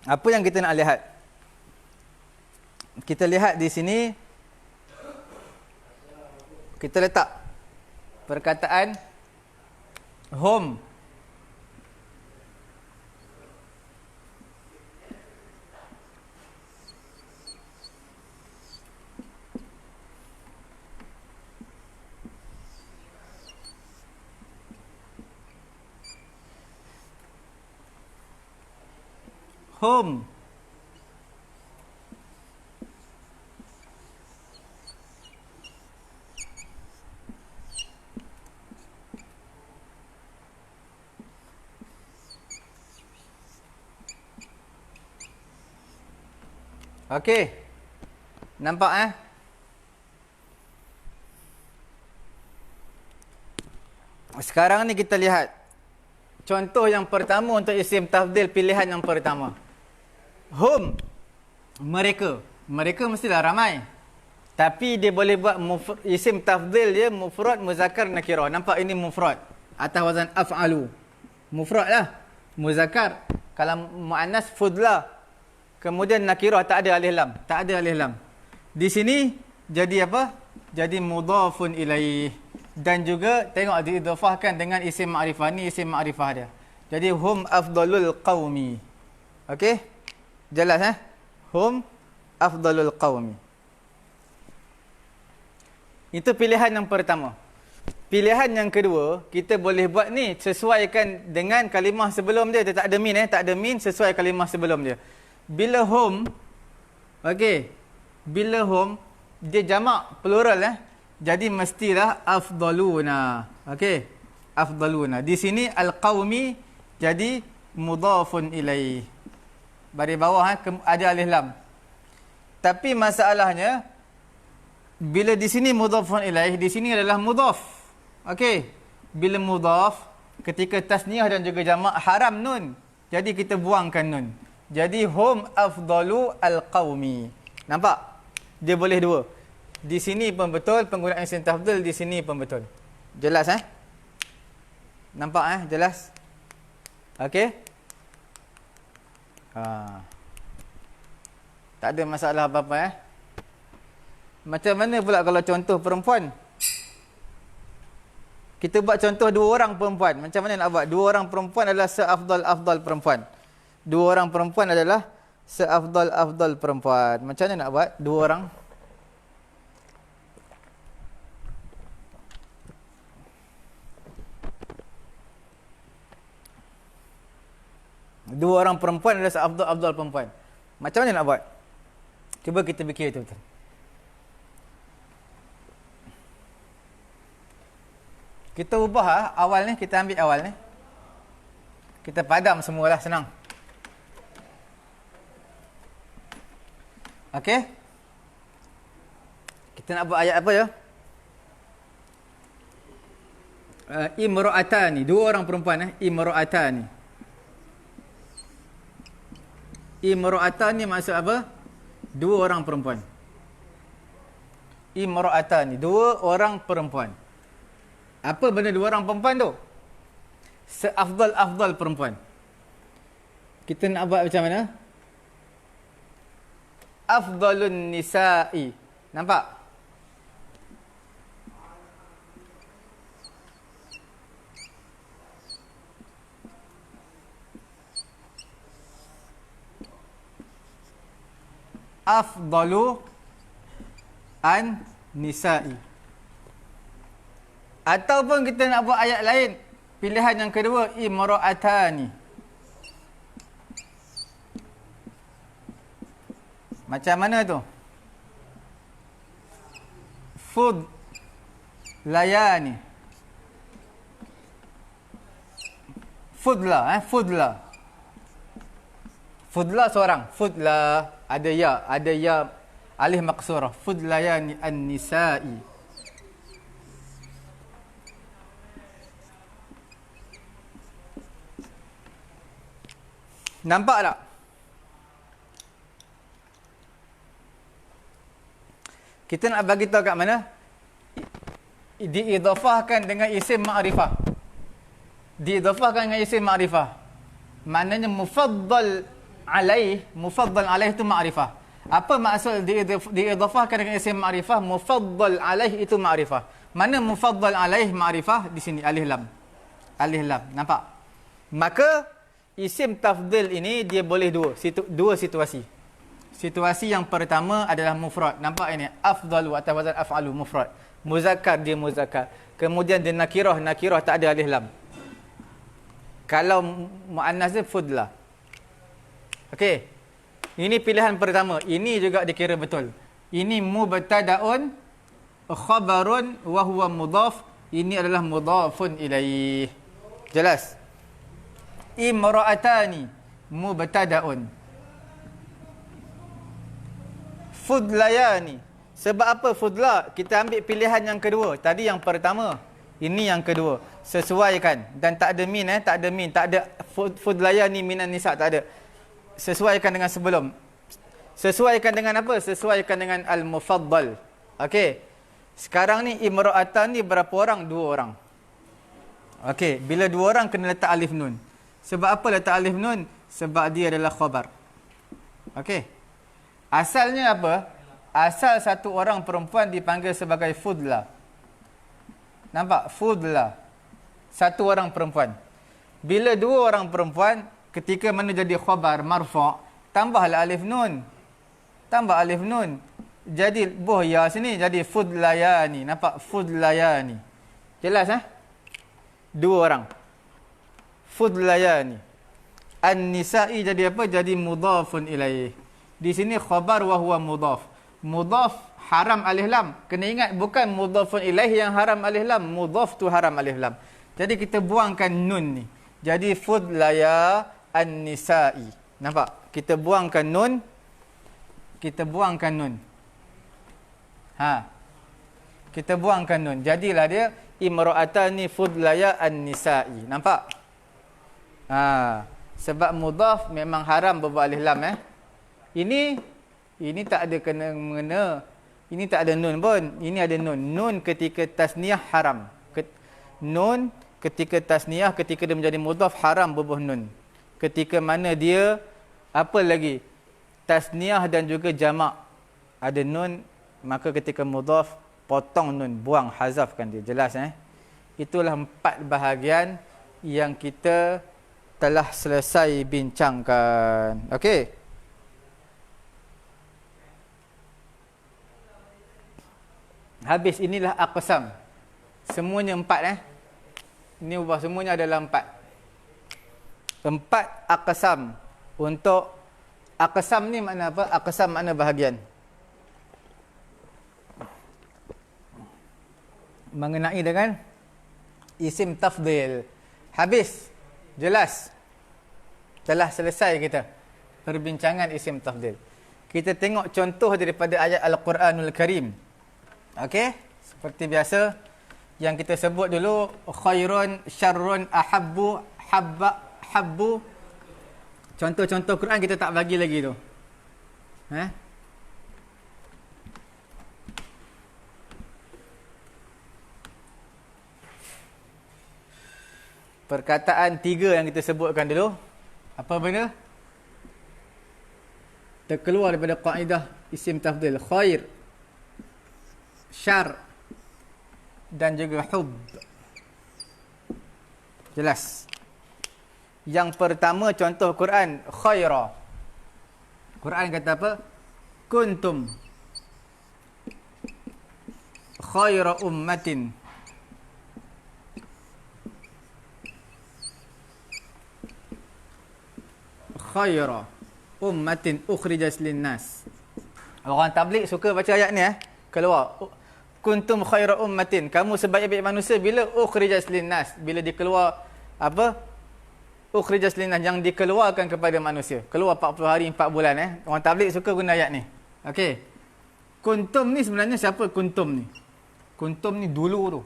Apa yang kita nak lihat? Kita lihat di sini, kita letak perkataan home. Home. Okey. Nampak Sekarang ni kita lihat contoh yang pertama untuk isim tafdhil, pilihan yang pertama. Hum, mereka. Mereka mestilah ramai. Tapi dia boleh buat isim tafdhil dia mufrad, muzakkar, nakirah. Nampak ini mufrad. Atas wazan af'alu. Mufrad lah. Muzakkar. Kalau muannas fudla. Kemudian nakirah tak ada alif lam. Tak ada alif lam. Di sini jadi apa? Jadi mudhafun ilaih. Dan juga tengok diidhafahkan dengan isim ma'rifah. Ni isim ma'rifah dia. Jadi hum afdalul qaumi. Okey? Jelas hum afdalul qaumi. Itu pilihan yang pertama. Pilihan yang kedua, kita boleh buat ni sesuaikan dengan kalimah sebelum dia. Dia tak ada min tak ada min, sesuai kalimah sebelum dia. Bila hum, okey, bila hum dia jamak plural jadi mestilah afdaluna. Okey, afdaluna. Di sini al-qaumi jadi mudhafun ilaih. Baris bawah ada alif lam. Tapi masalahnya bila di sini mudhafun ilaih, di sini adalah mudhaf. Okey. Bila mudhaf, ketika tasniah dan juga jamak haram nun. Jadi kita buangkan nun. Jadi hum afdalu al-qaumi. Nampak? Dia boleh dua. Di sini pun betul penggunaan isim tafdhil, di sini pun betul. Jelas Nampak jelas? Okey? Tak ada masalah apa-apa Macam mana pula kalau contoh perempuan? Kita buat contoh dua orang perempuan. Macam mana nak buat? Dua orang perempuan adalah seafdal-afdal perempuan. Dua orang perempuan adalah seafdal-afdal perempuan. Macam mana nak buat? Dua orang. Dua orang perempuan adalah seafdal-afdal perempuan. Macam mana nak buat? Cuba kita fikir betul-betul. Kita ubah awal ni, kita ambil awal ni. Kita padam semualah, senang. Okey? Kita nak buat ayat apa ya? Imra'atani, dua orang perempuan Imra'atani. Imra'atani maksud apa? Dua orang perempuan. Imra'atani, dua orang perempuan. Apa benda dua orang perempuan tu? Seafdal-afdal perempuan. Kita nak buat macam mana? Afdalun nisa'i. Nampak? Afdalu an nisa'i. Ataupun kita nak buat ayat lain. Pilihan yang kedua, imra'atani. Macam mana tu? Fudlayani. Fudla, fudla. Fudla seorang. Fudla. Ada ya alif maqsurah. Fudlayani an-nisa'i. Nampak tak? Kita nak bagi tahu kat mana? Diidhafahkan dengan isim ma'rifah. Diidhafahkan dengan isim ma'rifah. Maknanya mufaddal alaih, mufaddal alaih itu ma'rifah. Apa maksud diidhafahkan dengan isim ma'rifah? Mufaddal alaih itu ma'rifah. Mana mufaddal alaih ma'rifah? Di sini alif lam. Alif lam. Nampak? Maka isim tafdil ini dia boleh dua situasi. Situasi yang pertama adalah mufrad. Nampak ini? Afdalu atau wazan af'alu mufrad. Muzakkar dia muzakkar. Kemudian dia nakirah tak ada alif lam. Kalau muannas dia fudla. Okey. Ini pilihan pertama. Ini juga dikira betul. Ini mubtadaun khabarun wa huwa mudhaf. Ini adalah mudhafun ilaih. Jelas? Imra'atani mubtadaun. Fudlayani. Sebab apa fudla? Kita ambil pilihan yang kedua. Tadi yang pertama. Ini yang kedua. Sesuaikan. Dan tak ada min, tak ada min. Tak ada fudlayani minan nisa. Tak ada. Sesuaikan dengan sebelum. Sesuaikan dengan apa? Sesuaikan dengan al-mufaddal. Okey. Sekarang ni imra'atan ni berapa orang? 2 orang. Okey. Bila 2 orang kena letak alif nun. Sebab apa letak alif nun? Sebab dia adalah khabar. Okey. Asalnya apa? Asal 1 orang perempuan dipanggil sebagai fudla. Nampak? Fudla. 1 orang perempuan. Bila 2 orang perempuan, ketika mana jadi khabar marfa', tambahlah alif nun. Tambah alif nun. Jadi boh ya sini jadi fudlayani. Nampak? Fudlayani. Jelas 2 orang. Fudlayani. An-nisa'i jadi apa? Jadi mudhafun ilaih. Di sini khabar wa huwa mudhaf. Mudhaf haram alif lam. Kena ingat bukan mudhafun ilaih yang haram alif lam. Mudhaf tu haram alif lam. Jadi kita buangkan nun ni. Jadi fudlaya an-nisa'i. Nampak? Kita buangkan nun. Kita buangkan nun. Kita buangkan nun. Jadilah dia imra'atani fudlaya an-nisa'i. Nampak? Sebab mudhaf memang haram berbuat alif lam Ini tak ada kena mengena. Ini tak ada nun pun. Ini ada nun. Nun ketika tasniah haram. Nun ketika tasniah, ketika dia menjadi mudhaf haram berbuah nun. Ketika mana dia apa lagi? Tasniah dan juga jamak. Ada nun, maka ketika mudhaf potong nun, buang, hazafkan dia. Jelas Itulah 4 bahagian yang kita telah selesai bincangkan. Okey. Habis, inilah aqsam. Semuanya 4 Ini ubah semuanya adalah 4. 4 aqsam. Untuk aqsam ni makna apa? Aqsam makna bahagian. Mengenai dengan isim tafdil. Habis. Jelas. Telah selesai kita perbincangan isim tafdil. Kita tengok contoh daripada ayat Al-Quranul Karim. Okey, seperti biasa yang kita sebut dulu khairun, syarrun, ahabbu, habbu. Contoh-contoh Quran kita tak bagi lagi tu. Perkataan 3 yang kita sebutkan dulu. Apa benda? Terkeluar daripada kaedah isim tafdil. Khair, syar dan juga hub. Jelas. Yang pertama contoh Quran, khaira. Quran kata apa? Kuntum khaira ummatin. Khaira ummatin ukhrijat linnas. Orang tabligh suka baca ayat ni keluar. Kuntum khaira ummatin, kamu sebaik-baik manusia bila ukhrijat linnas, bila dikeluar apa? Ukhrijat linnas, yang dikeluarkan kepada manusia. Keluar 40 hari 4 bulan Orang tabligh suka guna ayat ni. Okey. Kuntum ni sebenarnya siapa kuntum ni? Kuntum ni dulu tu.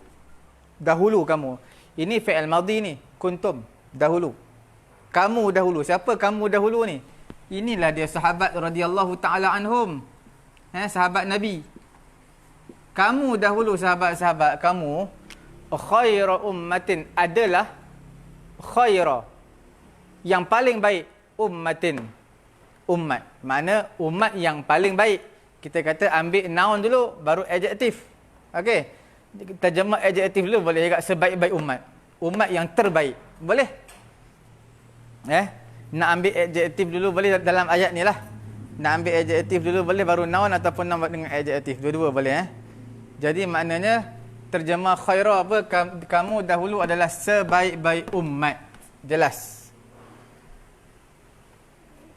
Dahulu kamu. Ini fi'il madhi ni, kuntum, dahulu. Kamu dahulu. Siapa kamu dahulu ni? Inilah dia sahabat radhiyallahu taala anhum. Sahabat Nabi. Kamu dahulu sahabat-sahabat kamu, khaira ummatin adalah khaira, yang paling baik, ummatin, ummat. Makna umat yang paling baik. Kita kata ambil noun dulu, baru adjektif. Okey. Terjemah adjektif dulu boleh juga, sebaik-baik umat. Umat yang terbaik. Boleh? Nak ambil adjektif dulu boleh dalam ayat ni lah. Nak ambil adjektif dulu boleh, baru noun ataupun noun dengan adjektif. Dua-dua boleh. Jadi maknanya terjemah khaira apa? Kamu dahulu adalah sebaik-baik umat. Jelas.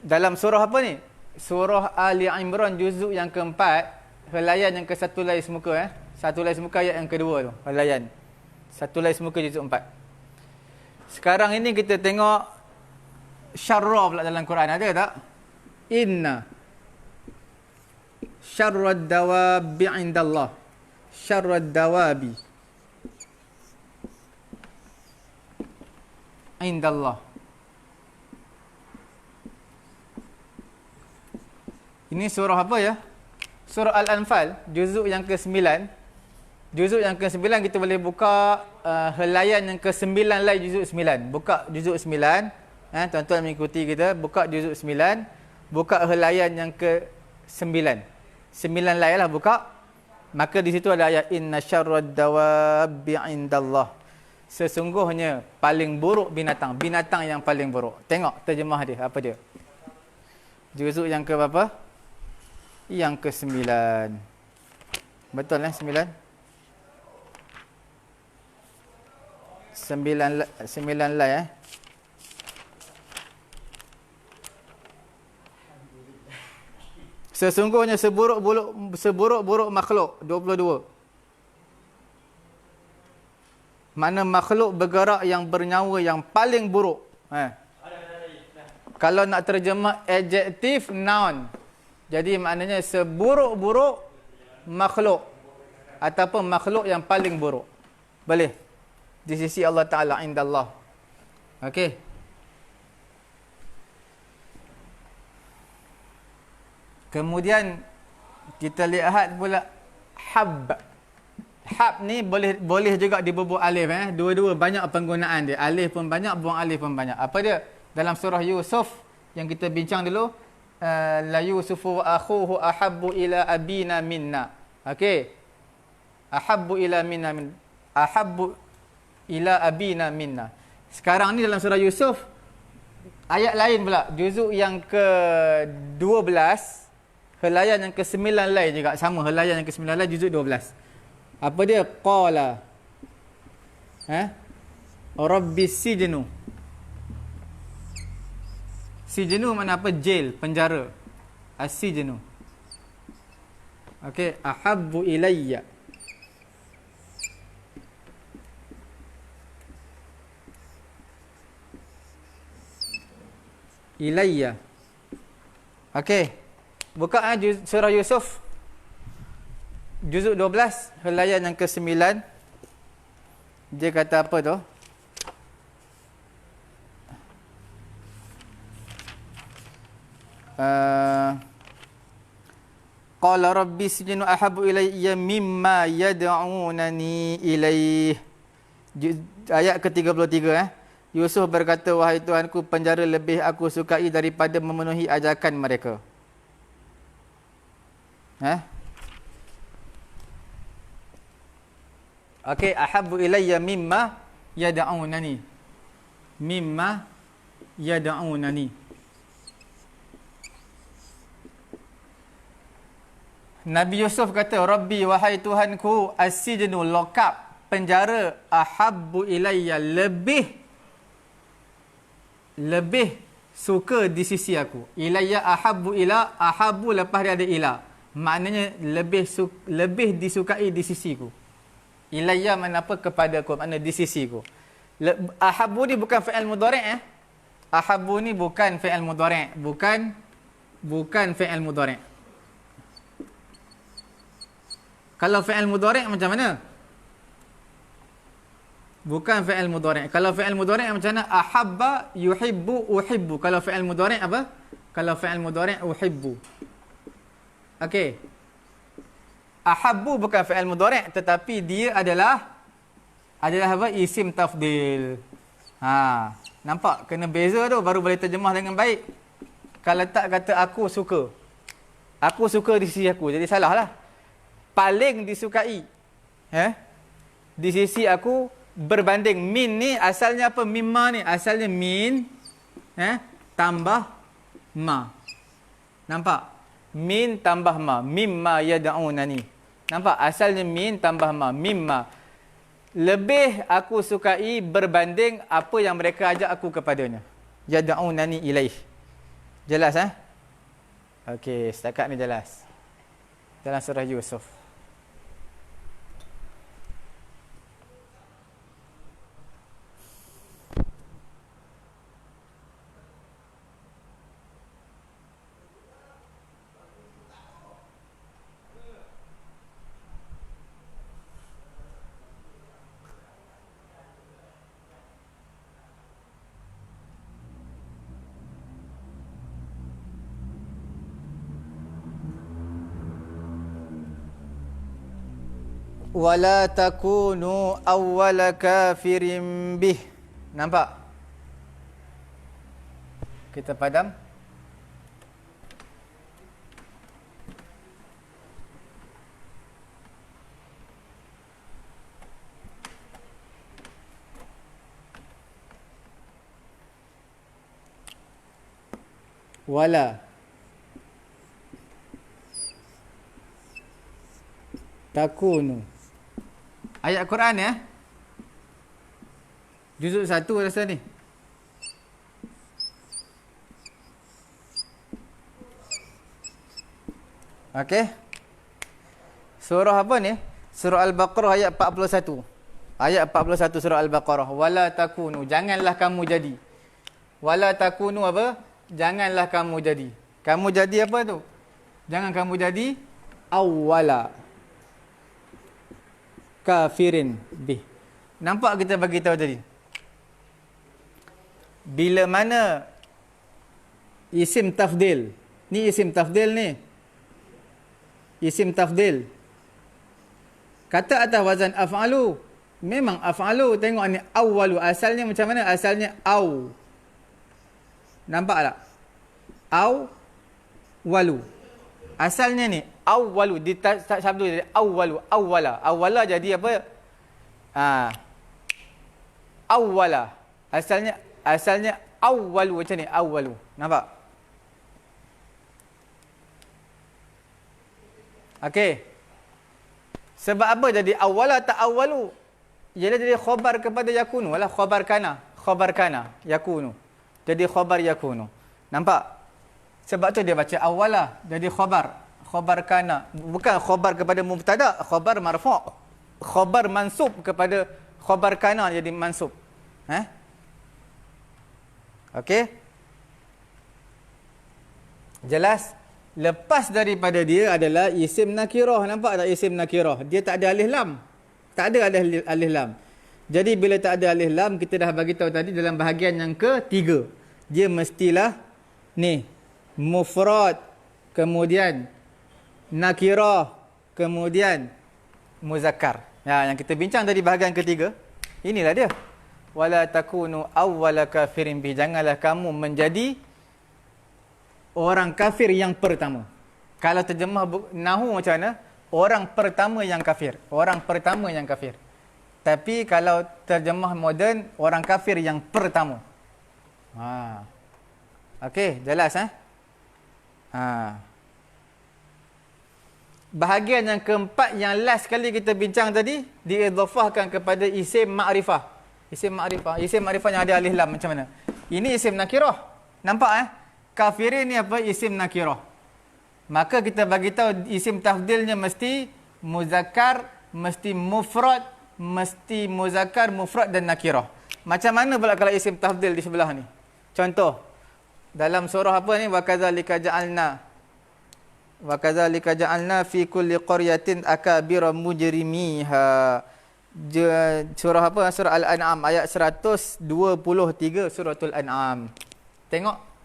Dalam surah apa ni? Surah Ali Imran juzuk yang keempat, helaian yang ke satu lais muka. Satu lais muka ayat yang kedua tu. Helaian. Satu lais muka juzuk 4. Sekarang ini kita tengok syarra pula dalam Quran. Ada tak? Inna syarrad dawabi indallah. Syarrad dawabi indallah. Ini surah apa ya? Surah Al-Anfal, juzuk yang ke-9. Juzuk yang ke-9 kita boleh buka helaian yang ke-9 lai juzuk 9. Buka juzuk 9. Tuan-tuan mengikuti kita, buka juzuk 9. Buka helaian yang ke-9. 9 lai lah buka. Maka di situ ada ayat inna syarrad dawabi indallah. Sesungguhnya paling buruk binatang, binatang yang paling buruk. Tengok terjemah dia, apa dia? Juzuk yang ke berapa? Yang ke-9. Betul 9? 9 lai Sesungguhnya seburuk-buruk makhluk. 22. Mana makhluk bergerak yang bernyawa yang paling buruk. Kalau nak terjemah adjektif, noun. Jadi maknanya seburuk-buruk makhluk. Ataupun makhluk yang paling buruk. Boleh? Di sisi Allah Ta'ala, indallah. Okey. Kemudian kita lihat pula hab. Hab ni boleh juga dibubuk alif. Dua-dua banyak penggunaan dia. Alif pun banyak, buang alif pun banyak. Apa dia? Dalam surah Yusuf yang kita bincang dulu, la yusufu wa akhuhu ahabbu ila abina minna. Okey. Ahabbu ila minna min. Ahabbu ila abina minna. Sekarang ni dalam surah Yusuf ayat lain pula, juzuk yang ke-12. Helaian yang ke-9 lai juga sama. Helaian yang ke-9 lai juzuk 12. Apa dia? Qala Rabbis sijnu. Sijnu mana apa? Jail, penjara. As-sijnu. Okey, ahabbu ilayya. Ilayya. Okey. Buka surah Yusuf. Juzuk 12, helaian yang ke-9. Dia kata apa tu? Qala rabbi sijnu ahabbu ilayya mimma yad'unani ilaih. Ayat ke-33 Yusuf berkata, wahai Tuhanku, penjara lebih aku sukai daripada memenuhi ajakan mereka. Okey, ahabbu ilayya mimma yad'unani. Mimma yad'unani. Nabi Yusuf kata, Rabbi, wahai Tuhanku, as-sijnu, lock up, penjara, ahabbu ilayya, lebih suka di sisi aku. Ilayya ahabbu ila, ahabbu lepas dia ada ila. Maknanya lebih disukai di sisiku. Ilayya mana apa? Kepada aku, makna di sisiku. Ahabbu ni bukan fi'il mudhari'. Ahabbu ni bukan fi'il mudhari'. Bukan fi'il mudhari'. Kalau fi'il mudhari' macam mana? Bukan fi'il mudhari'. Kalau fi'il mudhari' macam mana? Ahabba yuhibbu uhibbu. Kalau fi'il mudhari' apa? Kalau fi'il mudhari' uhibbu. Okey. Ahabbu bukan fi'il mudhari', tetapi dia adalah apa? Isim tafdil. Nampak? Kena beza tu baru boleh terjemah dengan baik. Kalau tak kata aku suka. Aku suka di sisi aku. Jadi salah lah. Paling disukai. Di sisi aku berbanding. Min ni asalnya apa? Mimma ni. Asalnya min. Tambah ma. Nampak? Min tambah ma. Mimma yada'unani. Nampak? Asalnya min tambah ma. Mimma. Lebih aku sukai berbanding apa yang mereka ajak aku kepadanya. Yada'unani ilaih. Jelas Okey, setakat ni jelas. Dalam surah Yusuf. Wala takunu awwala kafirin bih. Nampak? Kita padam. Wala takunu. Ayat Quran Juzuk 1 rasa ni. Okey. Surah apa ni? Surah Al-Baqarah ayat 41. Ayat 41 surah Al-Baqarah. Wala takunu. Janganlah kamu jadi. Wala takunu apa? Janganlah kamu jadi. Kamu jadi apa tu? Jangan kamu jadi awwala kafirin bih. Nampak kita bagi tahu tadi. Bila mana isim tafdil. Ni isim tafdil ni. Isim tafdil. Kata atas wazan af'alu. Memang af'alu. Tengok ni awwalu. Asalnya macam mana? Asalnya aw. Nampak tak? Aw walu. Asalnya ni awwalu. Di sabdu jadi awwalu. Awwala. Awwala jadi apa? Awwala. Asalnya awwalu macam ni. Awwalu. Nampak? Okey. Sebab apa jadi awwala tak awwalu? Ialah jadi khabar kepada yakunu. Walah khabar kana. Khabar kana. Yakunu. Jadi khabar yakunu. Nampak? Sebab tu dia baca awwala. Jadi khabar. Khabar kana. Bukan khabar kepada mubtada. Khabar marfu'. Khabar mansub kepada khabar kana jadi mansub. Okey? Jelas? Lepas daripada dia adalah isim nakirah. Nampak tak isim nakirah? Dia tak ada alif lam. Tak ada alif lam. Jadi bila tak ada alif lam, kita dah bagi tahu tadi dalam bahagian yang ketiga. Dia mestilah ni mufrad, kemudian nakirah, kemudian muzakkar. Yang kita bincang tadi bahagian ketiga. Inilah dia. Wala takunu awwala kafirin bi. Janganlah kamu menjadi orang kafir yang pertama. Kalau terjemah nahu macam mana? Orang pertama yang kafir. Orang pertama yang kafir. Tapi kalau terjemah moden, orang kafir yang pertama. Okey, jelas Bahagian yang keempat yang last kali kita bincang tadi diidhafahkan kepada isim ma'rifah. Isim ma'rifah. Isim ma'rifah yang ada alif lam macam mana? Ini isim nakirah. Nampak Kafirin ni apa? Isim nakirah. Maka kita bagi tahu isim tafdilnya mesti muzakkar, mesti mufrad, mesti muzakkar, mufrad dan nakirah. Macam mana pula kalau isim tafdil di sebelah ni? Contoh dalam surah apa ni? Wa kadzalika ja'alna fi kulli qaryatin akabira mujrimiha. Surah apa? Surah Al-An'am ayat 123 suratul An'am. Tengok.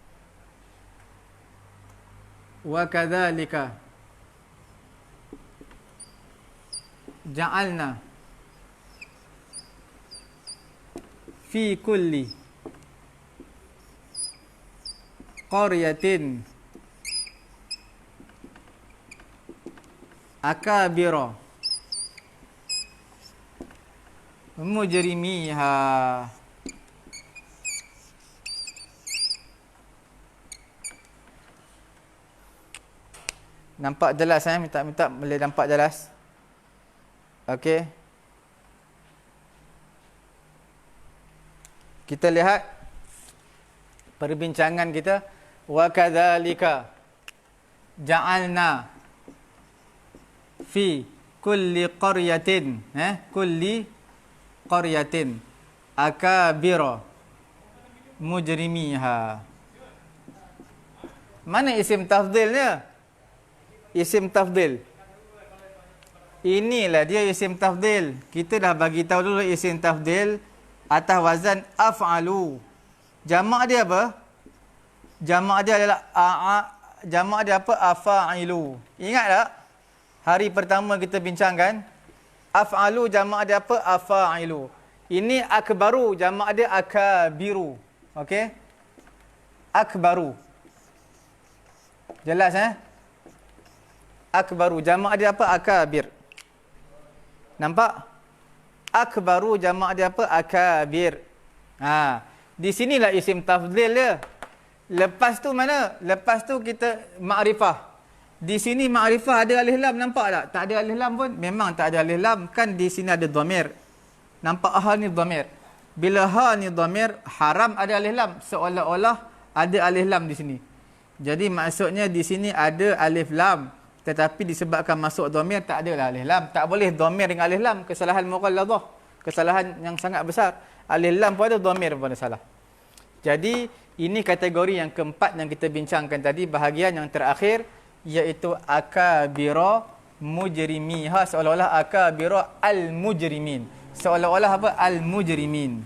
Wa kadzalika ja'alna fi kulli qaryatin akabira mujrimiha. Nampak jelas minta boleh nampak jelas. Okey. Kita lihat perbincangan kita. Wa kadzalika ja'alna fi kulli qaryatin kulli qaryatin akabira mujrimiha. Mana isim tafdilnya? Isim tafdil. Inilah dia isim tafdil. Kita dah bagi tahu dulu isim tafdil atas wazan af'alu. Jamak dia apa? Jamak dia adalah jamak dia apa? Afa'ilu. Ingat tak? Hari pertama kita bincangkan af'alu jamak dia apa? Afa'ilu. Ini akbaru jamak dia akabiru. Okey? Akbaru. Jelas Akbaru jamak dia apa? Akabir. Nampak? Akbaru jamak dia apa? Akabir. Di sinilah isim tafdhil dia. Lepas tu mana? Lepas tu kita ma'rifah. Di sini ma'rifah ada alif lam, nampak tak? Tak ada alif lam pun. Memang tak ada alif lam, kan di sini ada dhamir. Nampak ha ni dhamir. Bila ha ni dhamir, haram ada alif lam, seolah-olah ada alif lam di sini. Jadi maksudnya di sini ada alif lam, tetapi disebabkan masuk dhamir tak ada lah alif lam. Tak boleh dhamir dengan alif lam, kesalahan mughalladah, kesalahan yang sangat besar. Alif lam pun ada, dhamir pun ada salah. Jadi ini kategori yang keempat yang kita bincangkan tadi, bahagian yang terakhir, iaitu akabira mujrimiha, seolah-olah akabira al-mujrimin, seolah-olah apa? Al-mujrimin.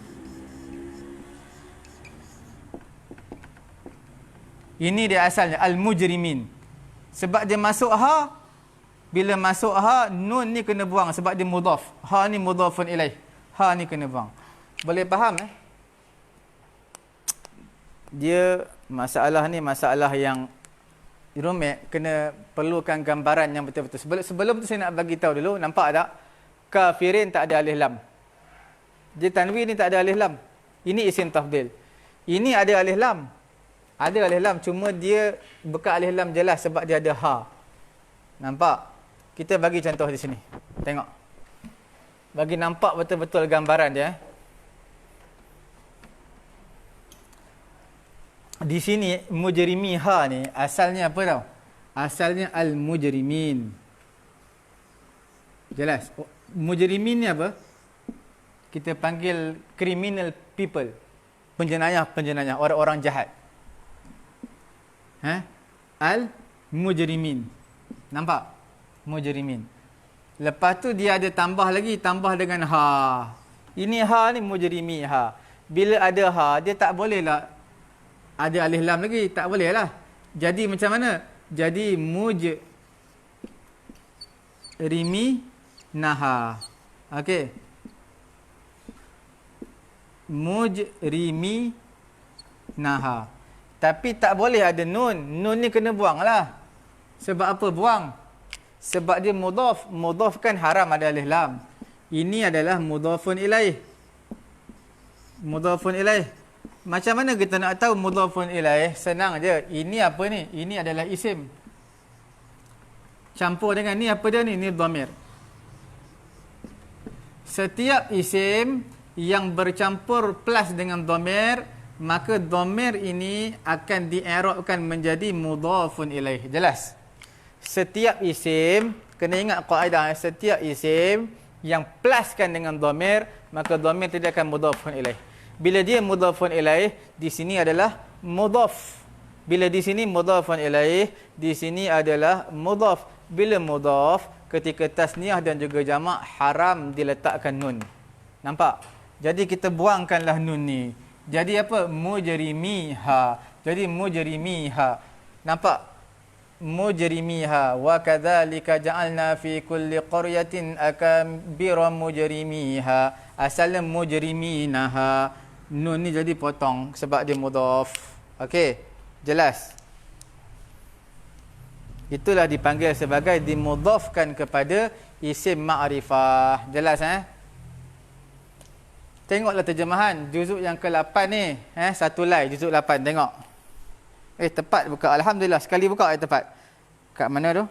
Ini dia asalnya al-mujrimin. Sebab dia masuk ha, bila masuk ha, nun ni kena buang sebab dia mudhaf. Ha ni mudhafun ilaih. Ha ni kena buang. Boleh faham Dia masalah ni masalah yang rumit, kena perlukan gambaran yang betul-betul. Sebelum tu saya nak bagi tahu dulu, nampak tak? Kafirin tak ada alif lam. Dia tanwin ni tak ada alif lam. Ini isim tafdil. Ini ada alif lam. Ada alif lam, cuma dia bukan alif lam jelas sebab dia ada ha. Nampak? Kita bagi contoh di sini. Tengok. Bagi nampak betul-betul gambaran dia. Di sini mujrimiha ni asalnya apa tau? Asalnya al-mujrimin. Jelas. Mujrimin ni apa? Kita panggil criminal people. Penjenayah, orang-orang jahat. Al-mujrimin. Nampak? Mujrimin. Lepas tu dia ada tambah lagi, tambah dengan ha. Ini ha ni mujrimiha. Bila ada ha, dia tak boleh lah ada alif lam lagi, tak boleh lah. Jadi macam mana? Jadi mujriminaha. Okey. Mujriminaha. Tapi tak boleh ada nun. Nun ni kena buang lah. Sebab apa buang? Sebab dia mudhaf. Mudhaf kan haram ada alif lam. Ini adalah mudhafun ilaih. Mudhafun ilaih. Macam mana kita nak tahu mudhafun ilaih? Senang je. Ini apa ni? Ini adalah isim. Campur dengan ni apa dia ni? Ni dhamir. Setiap isim yang bercampur plus dengan dhamir, maka dhamir ini akan di-i'rabkan menjadi mudhafun ilaih. Jelas? Setiap isim, kena ingat kaedah, setiap isim yang pluskan dengan dhamir, maka dhamir tidak akan mudhafun ilaih. Bila dia mudhafun ilaih, di sini adalah mudhaf. Bila di sini mudhafun ilaih, di sini adalah mudhaf. Bila mudhaf, ketika tasniah dan juga jamak, haram diletakkan nun. Nampak? Jadi kita buangkanlah nun ni. Jadi apa? Mujrimiha. Jadi mujrimiha. Nampak? Mujrimiha. Wa kadzalika ja'alna fi kulli qaryatin akabira mujrimiha. Asalnya mujriminaha. Nun ni jadi potong sebab dia mudhaf. Okey. Jelas? Itulah dipanggil sebagai dimudhafkan kepada isim ma'rifah. Jelas Tengoklah terjemahan juzuk yang ke-8 ni, satu lai juzuk 8, tengok. Tepat buka, alhamdulillah, sekali buka tepat. Kat mana tu?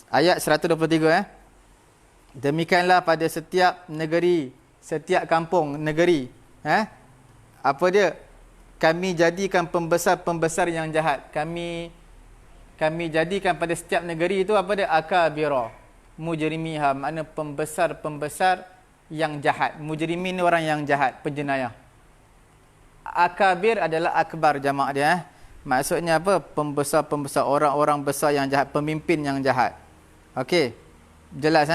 Ayat 123 Demikianlah pada setiap negeri, setiap kampung negeri, apa dia? Kami jadikan pembesar-pembesar yang jahat. Kami jadikan pada setiap negeri itu apa dia? Akabira mujrimiha, makna pembesar-pembesar yang jahat. Mujrimin ni orang yang jahat, penjenayah. Akabir adalah akbar jamak dia. Maksudnya apa? Pembesar-pembesar, orang-orang besar yang jahat, pemimpin yang jahat. Okey. Jelas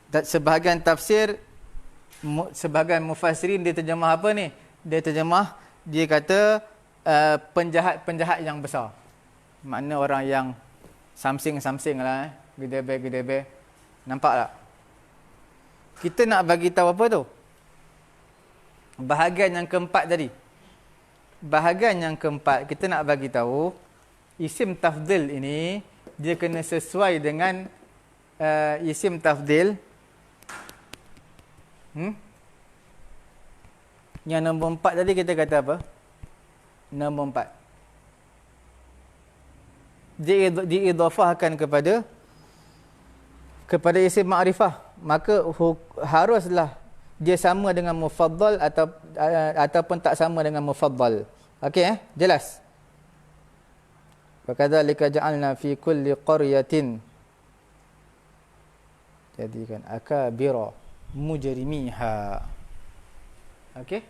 Dan sebahagian tafsir, sebahagian mufassirin dia terjemah apa ni? Dia kata penjahat-penjahat yang besar. Makna orang yang samsing-samsing lah, gedebe-gedebe. Nampak tak? Kita nak bagi tahu apa tu? Bahagian yang keempat tadi. Bahagian yang keempat kita nak bagi tahu isim tafdil ini dia kena sesuai dengan isim tafdil. Yang nombor 4 tadi kita kata apa? Nombor 4. Diidhafahkan kepada isim ma'rifah, maka haruslah dia sama dengan mufaddal ataupun tak sama dengan mufaddal. Okey jelas? Wa kadzalika ja'alna fi kulli qaryatin, jadikan akabira mujrimiha. Okey?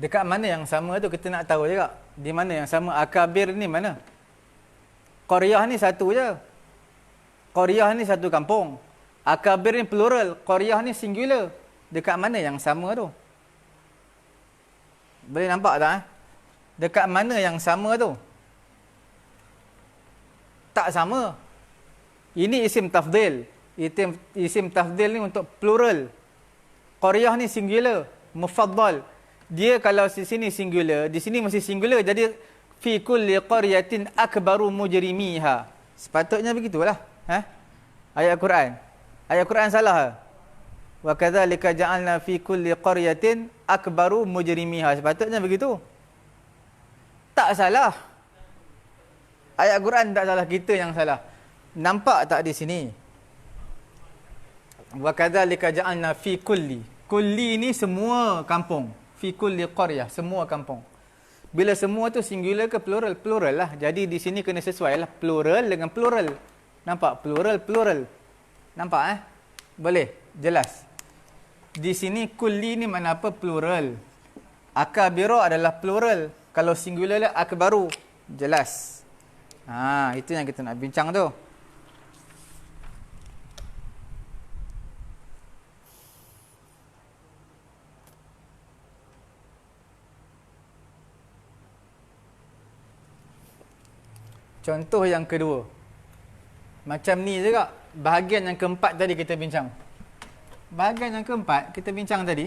Dekat mana yang sama tu kita nak tahu juga. Di mana yang sama? Akabir ni mana? Qaryah ni satu je. Qaryah ni satu kampung. Akabir ni plural. Qaryah ni singular. Dekat mana yang sama tu? Boleh nampak tak? Dekat mana yang sama tu? Tak sama. Ini isim tafdil. Isim tafdil ni untuk plural. Qaryah ni singular. Mufaddal. Dia kalau di sini singular, di sini masih singular, jadi fi kulli qaryatin akbaru mujrimiha. Sepatutnya begitulah, ayat Quran. Ayat Quran salah. Wa kadzalika ja'alna fi kulli qaryatin akbaru mujrimiha. Sepatutnya begitu. Tak salah. Ayat Quran tak salah, kita yang salah. Nampak tak di sini? Wa kadzalika ja'alna fi kulli. Kulli ni semua kampung. Fi kulli qaryah, semua kampung. Bila semua tu singular ke plural? Plural lah. Jadi di sini kena sesuai lah. Plural dengan plural. Nampak? Plural, plural. Nampak Boleh? Jelas. Di sini kulli ni mana apa? Plural. Akabira adalah plural. Kalau singular lah akbaru. Jelas. Itu yang kita nak bincang tu. Contoh yang kedua. Macam ni juga. Bahagian yang keempat tadi kita bincang. Bahagian yang keempat kita bincang tadi.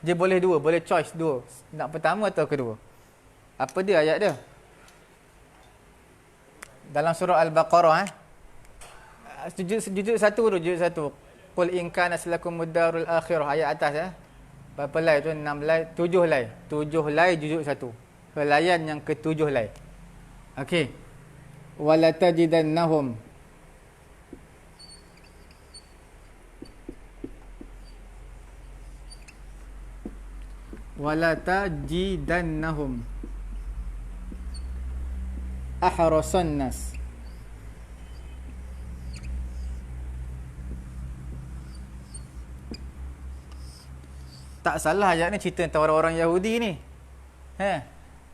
Dia boleh dua. Boleh choice dua. Nak pertama atau kedua. Apa dia ayat dia? Dalam surah Al-Baqarah. Juzuk 1 tu. Juzuk 1. Qul in kana lakumud darul akhirah. Ayat atas berapa lai tu? 6 lai. 7 lai. 7 lai juzuk 1. Layan yang ke-7 lai. Okey. Wala tajidannahum ahrasan nas. Tak salah ayat ni cerita tentang orang-orang Yahudi ni.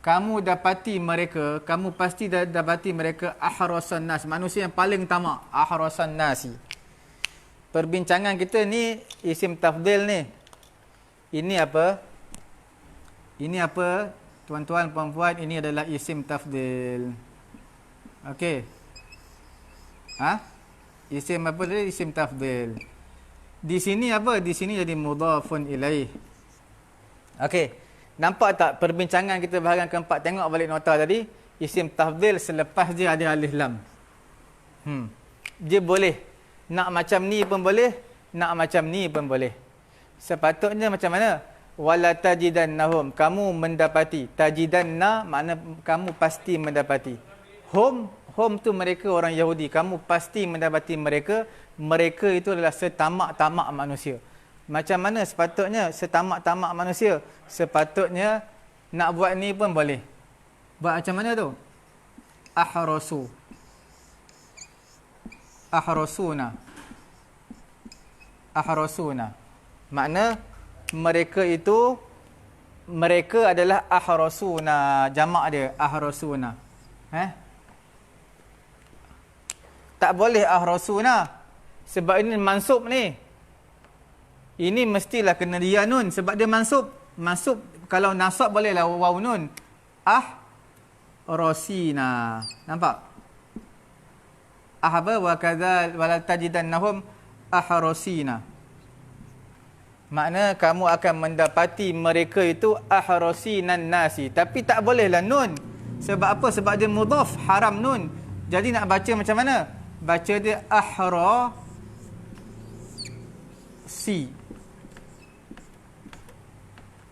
kamu dapati mereka, kamu pasti dapati mereka ahrasan nas, manusia yang paling tamak, ahrasan nasi. Perbincangan kita ni isim tafdil ni. Ini apa? Ini apa? Tuan-tuan, puan-puan, ini adalah isim tafdil. Okey. Isim apa tadi? Isim tafdil. Di sini apa? Di sini jadi mudhafun ilaih. Okey. Nampak tak perbincangan kita bahagian keempat? Tengok balik nota tadi. Isim tafdil selepas dia ada alif lam. Dia boleh. Nak macam ni pun boleh. Nak macam ni pun boleh. Sepatutnya macam mana? Wala tajidannahum, kamu mendapati. Tajidanna makna kamu pasti mendapati. Hum tu mereka orang Yahudi, kamu pasti mendapati mereka. Mereka itu adalah setamak-tamak manusia. Macam mana sepatutnya setamak-tamak manusia? Sepatutnya nak buat ni pun boleh. Buat macam mana tu? Ahrasuna. Makna mereka adalah ahrasuna, jamak dia ahrasuna. Tak boleh ahrasuna sebab ini mansub ni. Ini mestilah kena dia nun sebab dia mansub. Mansub kalau nasab bolehlah waw nun. Ahrasina. Nampak? Ahaba wa kadzal wala tajidannahum ahrasina. Makna kamu akan mendapati mereka itu ahrasinan nasi. Tapi tak bolehlah nun. Sebab apa? Sebab dia mudhaf, haram nun. Jadi nak baca macam mana? Baca dia ahrasi.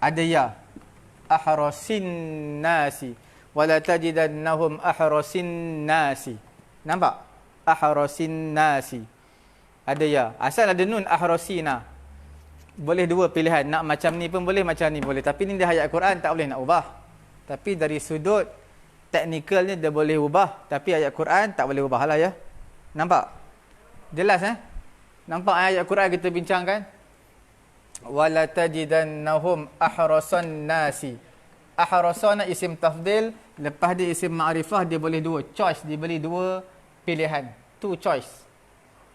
Ada ya. Ahrasin nasi. Wala tajidannahum ahrasin nasi. Nampak? Ahrasin nasi. Ada ya. Asal ada nun ahrasina. Boleh dua pilihan. Nak macam ni pun boleh, macam ni boleh. Tapi ni dia ayat Quran, tak boleh nak ubah. Tapi dari sudut teknikalnya dia boleh ubah. Tapi ayat Quran tak boleh ubah lah ya. Nampak? Jelas Nampak ayat Quran kita bincangkan? Wala tajidannahum ahrasan nasi. Ahrasana isim tafdil. Lepas dia isim ma'rifah, dia boleh dua. Choice, dia boleh dua pilihan. Two choice.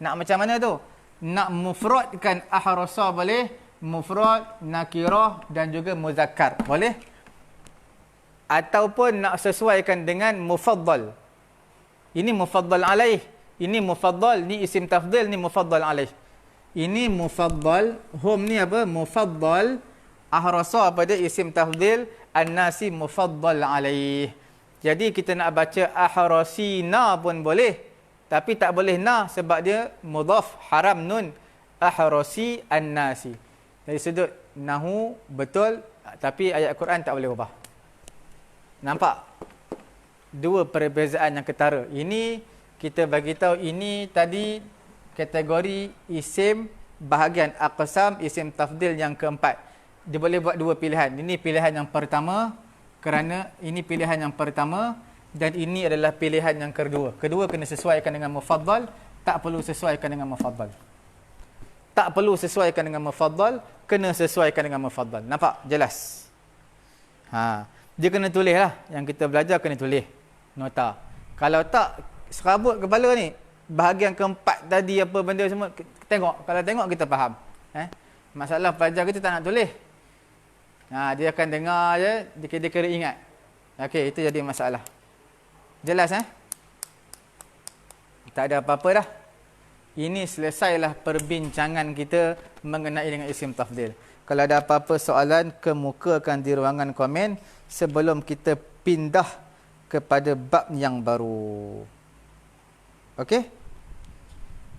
Nak macam mana tu? Nak mufradkan ahrasa boleh, mufrad, nakirah dan juga muzakkar boleh, ataupun nak sesuaikan dengan mufaddal. Ini mufaddal alaih, ini mufaddal, ni isim tafdil, ni mufaddal alaih. Ini mufaddal, hum ni apa? Mufaddal, ahrasa apa dia? Isim tafdil, an-nasi mufaddal alaih. Jadi kita nak baca ahrasina pun boleh. Tapi tak boleh na sebab dia mudhaf, haram nun. Ahrasi an-nasi. Dari sudut nahu betul, tapi ayat Quran tak boleh ubah. Nampak? Dua perbezaan yang ketara. Ini kita bagi tahu, ini tadi kategori isim bahagian aqsam, isim tafdil yang keempat. Dia boleh buat dua pilihan. Ini pilihan yang pertama kerana ini pilihan yang pertama. Dan ini adalah pilihan yang kedua. Kedua kena sesuaikan dengan mufaddal. Tak perlu sesuaikan dengan mufaddal. Tak perlu sesuaikan dengan mufaddal. Kena sesuaikan dengan mufaddal. Nampak? Jelas. Dia kena tulis lah. Yang kita belajar kena tulis. Nota. Kalau tak, serabut kepala ni. Bahagian keempat tadi apa benda semua. Tengok. Kalau tengok kita faham. Masalah pelajar kita tak nak tulis. Dia akan dengar je. Dia kena ingat. Okey, itu jadi masalah. Jelas Tak ada apa-apa dah. Ini selesailah perbincangan kita mengenai dengan isim tafdil. Kalau ada apa-apa soalan, kemukakan di ruangan komen sebelum kita pindah kepada bab yang baru. Okey?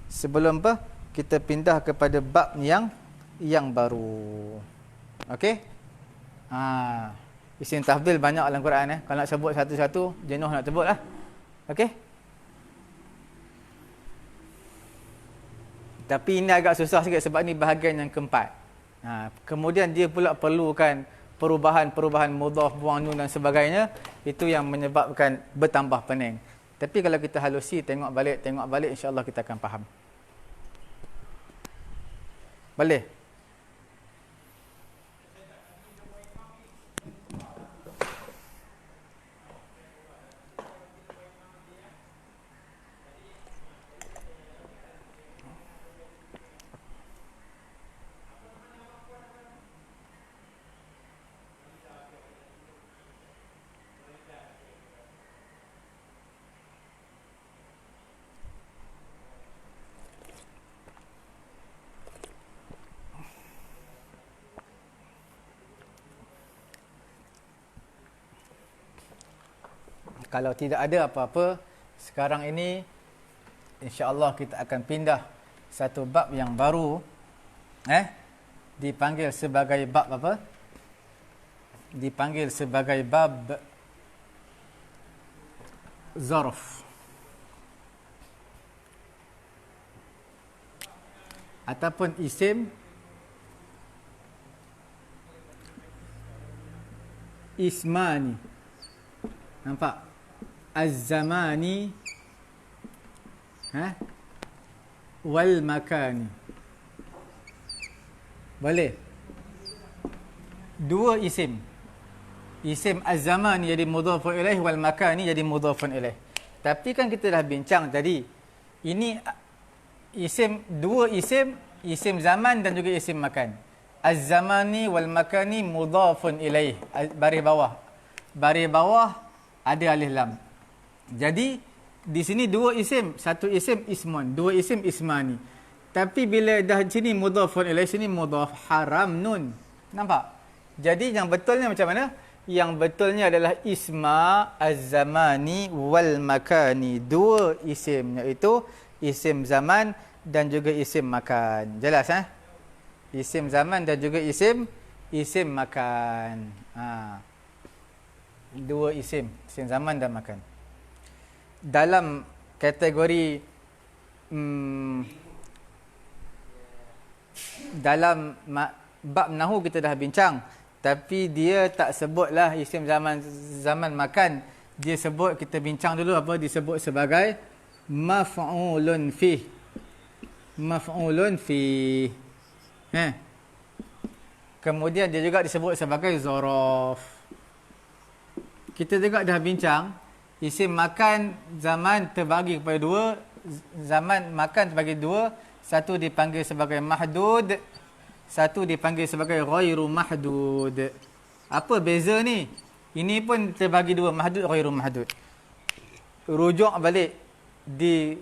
Sebelum apa? Kita pindah kepada bab yang baru. Okey? Isim tafdil banyak dalam Quran. Kalau nak sebut satu-satu, jenuh nak sebut lah. Okey? Tapi ini agak susah sikit sebab ni bahagian yang keempat. Kemudian dia pula perlukan perubahan mudhaf, buang nun dan sebagainya. Itu yang menyebabkan bertambah pening. Tapi kalau kita halusi, tengok balik, insya-Allah kita akan faham. Boleh? Kalau tidak ada apa-apa, sekarang ini insya-Allah kita akan pindah satu bab yang baru, dipanggil sebagai bab apa? Dipanggil sebagai bab zarf ataupun isim ismani. Nampak? Az-zamani wal makani. Boleh? Dua isim. Isim az-zaman jadi mudhafun ilaih, wal makani jadi mudhafun ilaih. Tapi kan kita dah bincang tadi, ini isim, dua isim, isim zaman dan juga isim makan. Az-zamani wal makani mudhafun ilaih. Baris bawah. Baris bawah ada alif lam. Jadi di sini dua isim, satu isim ismun, dua isim ismani. Tapi bila dah sini mudhafun ilaih, sini mudhaf, haram nun. Nampak? Jadi yang betulnya macam mana? Yang betulnya adalah isma az-zamani wal makani. Dua isim, iaitu isim zaman dan juga isim makan. Jelas Isim zaman dan juga isim makan. Dua isim zaman dan makan. Dalam kategori dalam bab nahu kita dah bincang, tapi dia tak sebutlah isim zaman makan. Dia sebut, kita bincang dulu apa disebut sebagai maf'ulun fi. Maf'ulun fi. Kemudian dia juga disebut sebagai zaraf. Kita juga dah bincang isim makan zaman terbagi kepada dua. Zaman makan terbagi dua. Satu dipanggil sebagai mahdud, satu dipanggil sebagai ghairu mahdud. Apa beza ni? Ini pun terbagi dua, mahdud, ghairu mahdud. Rujuk balik di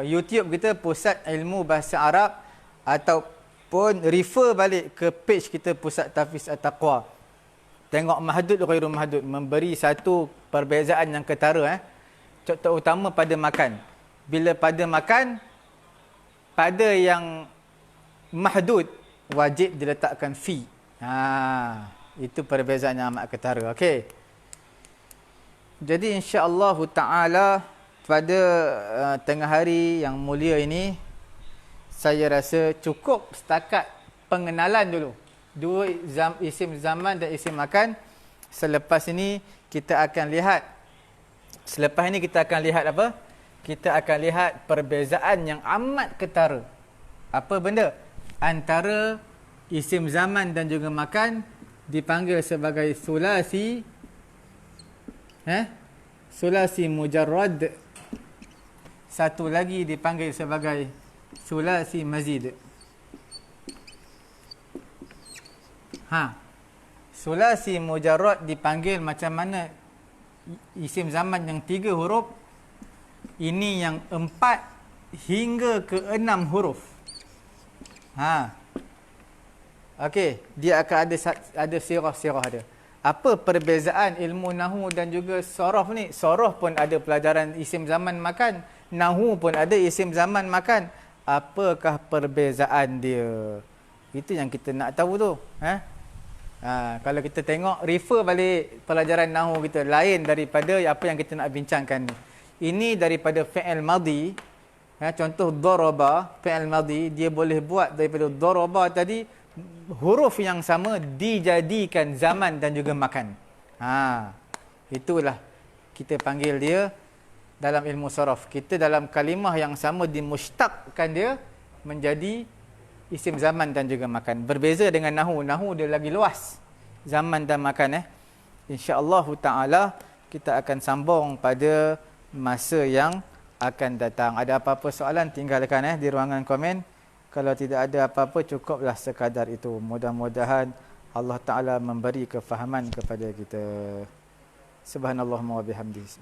YouTube kita, Pusat Ilmu Bahasa Arab, ataupun refer balik ke page kita Pusat Tahfiz At-Taqwa. Tengok mahdud, ghairu mahdud, memberi satu perbezaan yang ketara. Terutama pada makan. Bila pada makan, pada yang mahdud wajib diletakkan fi. Itu perbezaan yang amat ketara. Okey. Jadi insya-Allah taala pada tengah hari yang mulia ini, saya rasa cukup setakat pengenalan dulu. Dua isim zaman dan isim makan. Selepas ini kita akan lihat apa? Kita akan lihat perbezaan yang amat ketara. Apa benda? Antara isim zaman dan juga makan dipanggil sebagai sulasi, sulasi mujarrad. Satu lagi dipanggil sebagai sulasi mazid. Sulasi mujarrad dipanggil macam mana? Isim zaman yang 3 huruf, ini yang 4 hingga ke 6 huruf. Okey, dia akan ada sirah-sirah dia. Apa perbezaan ilmu nahu dan juga sorof ni? Sorof pun ada pelajaran isim zaman makan, nahu pun ada isim zaman makan. Apakah perbezaan dia? Itu yang kita nak tahu tu. Kalau kita tengok, refer balik pelajaran nahu kita, lain daripada apa yang kita nak bincangkan ni. Ini daripada fi'il madhi. Contoh daraba, fi'il madhi, dia boleh buat daripada daraba tadi, huruf yang sama dijadikan zaman dan juga makan. Itulah kita panggil dia dalam ilmu saraf. Kita dalam kalimah yang sama dimushtaqkan dia menjadi isim zaman dan juga makan. Berbeza dengan nahu. Nahu dia lagi luas, zaman dan makan. InsyaAllah ta'ala kita akan sambung pada masa yang akan datang. Ada apa-apa soalan, tinggalkan di ruangan komen. Kalau tidak ada apa-apa, cukuplah sekadar itu. Mudah-mudahan Allah Ta'ala memberi kefahaman kepada kita. Subhanallahumma wa bihamdihi.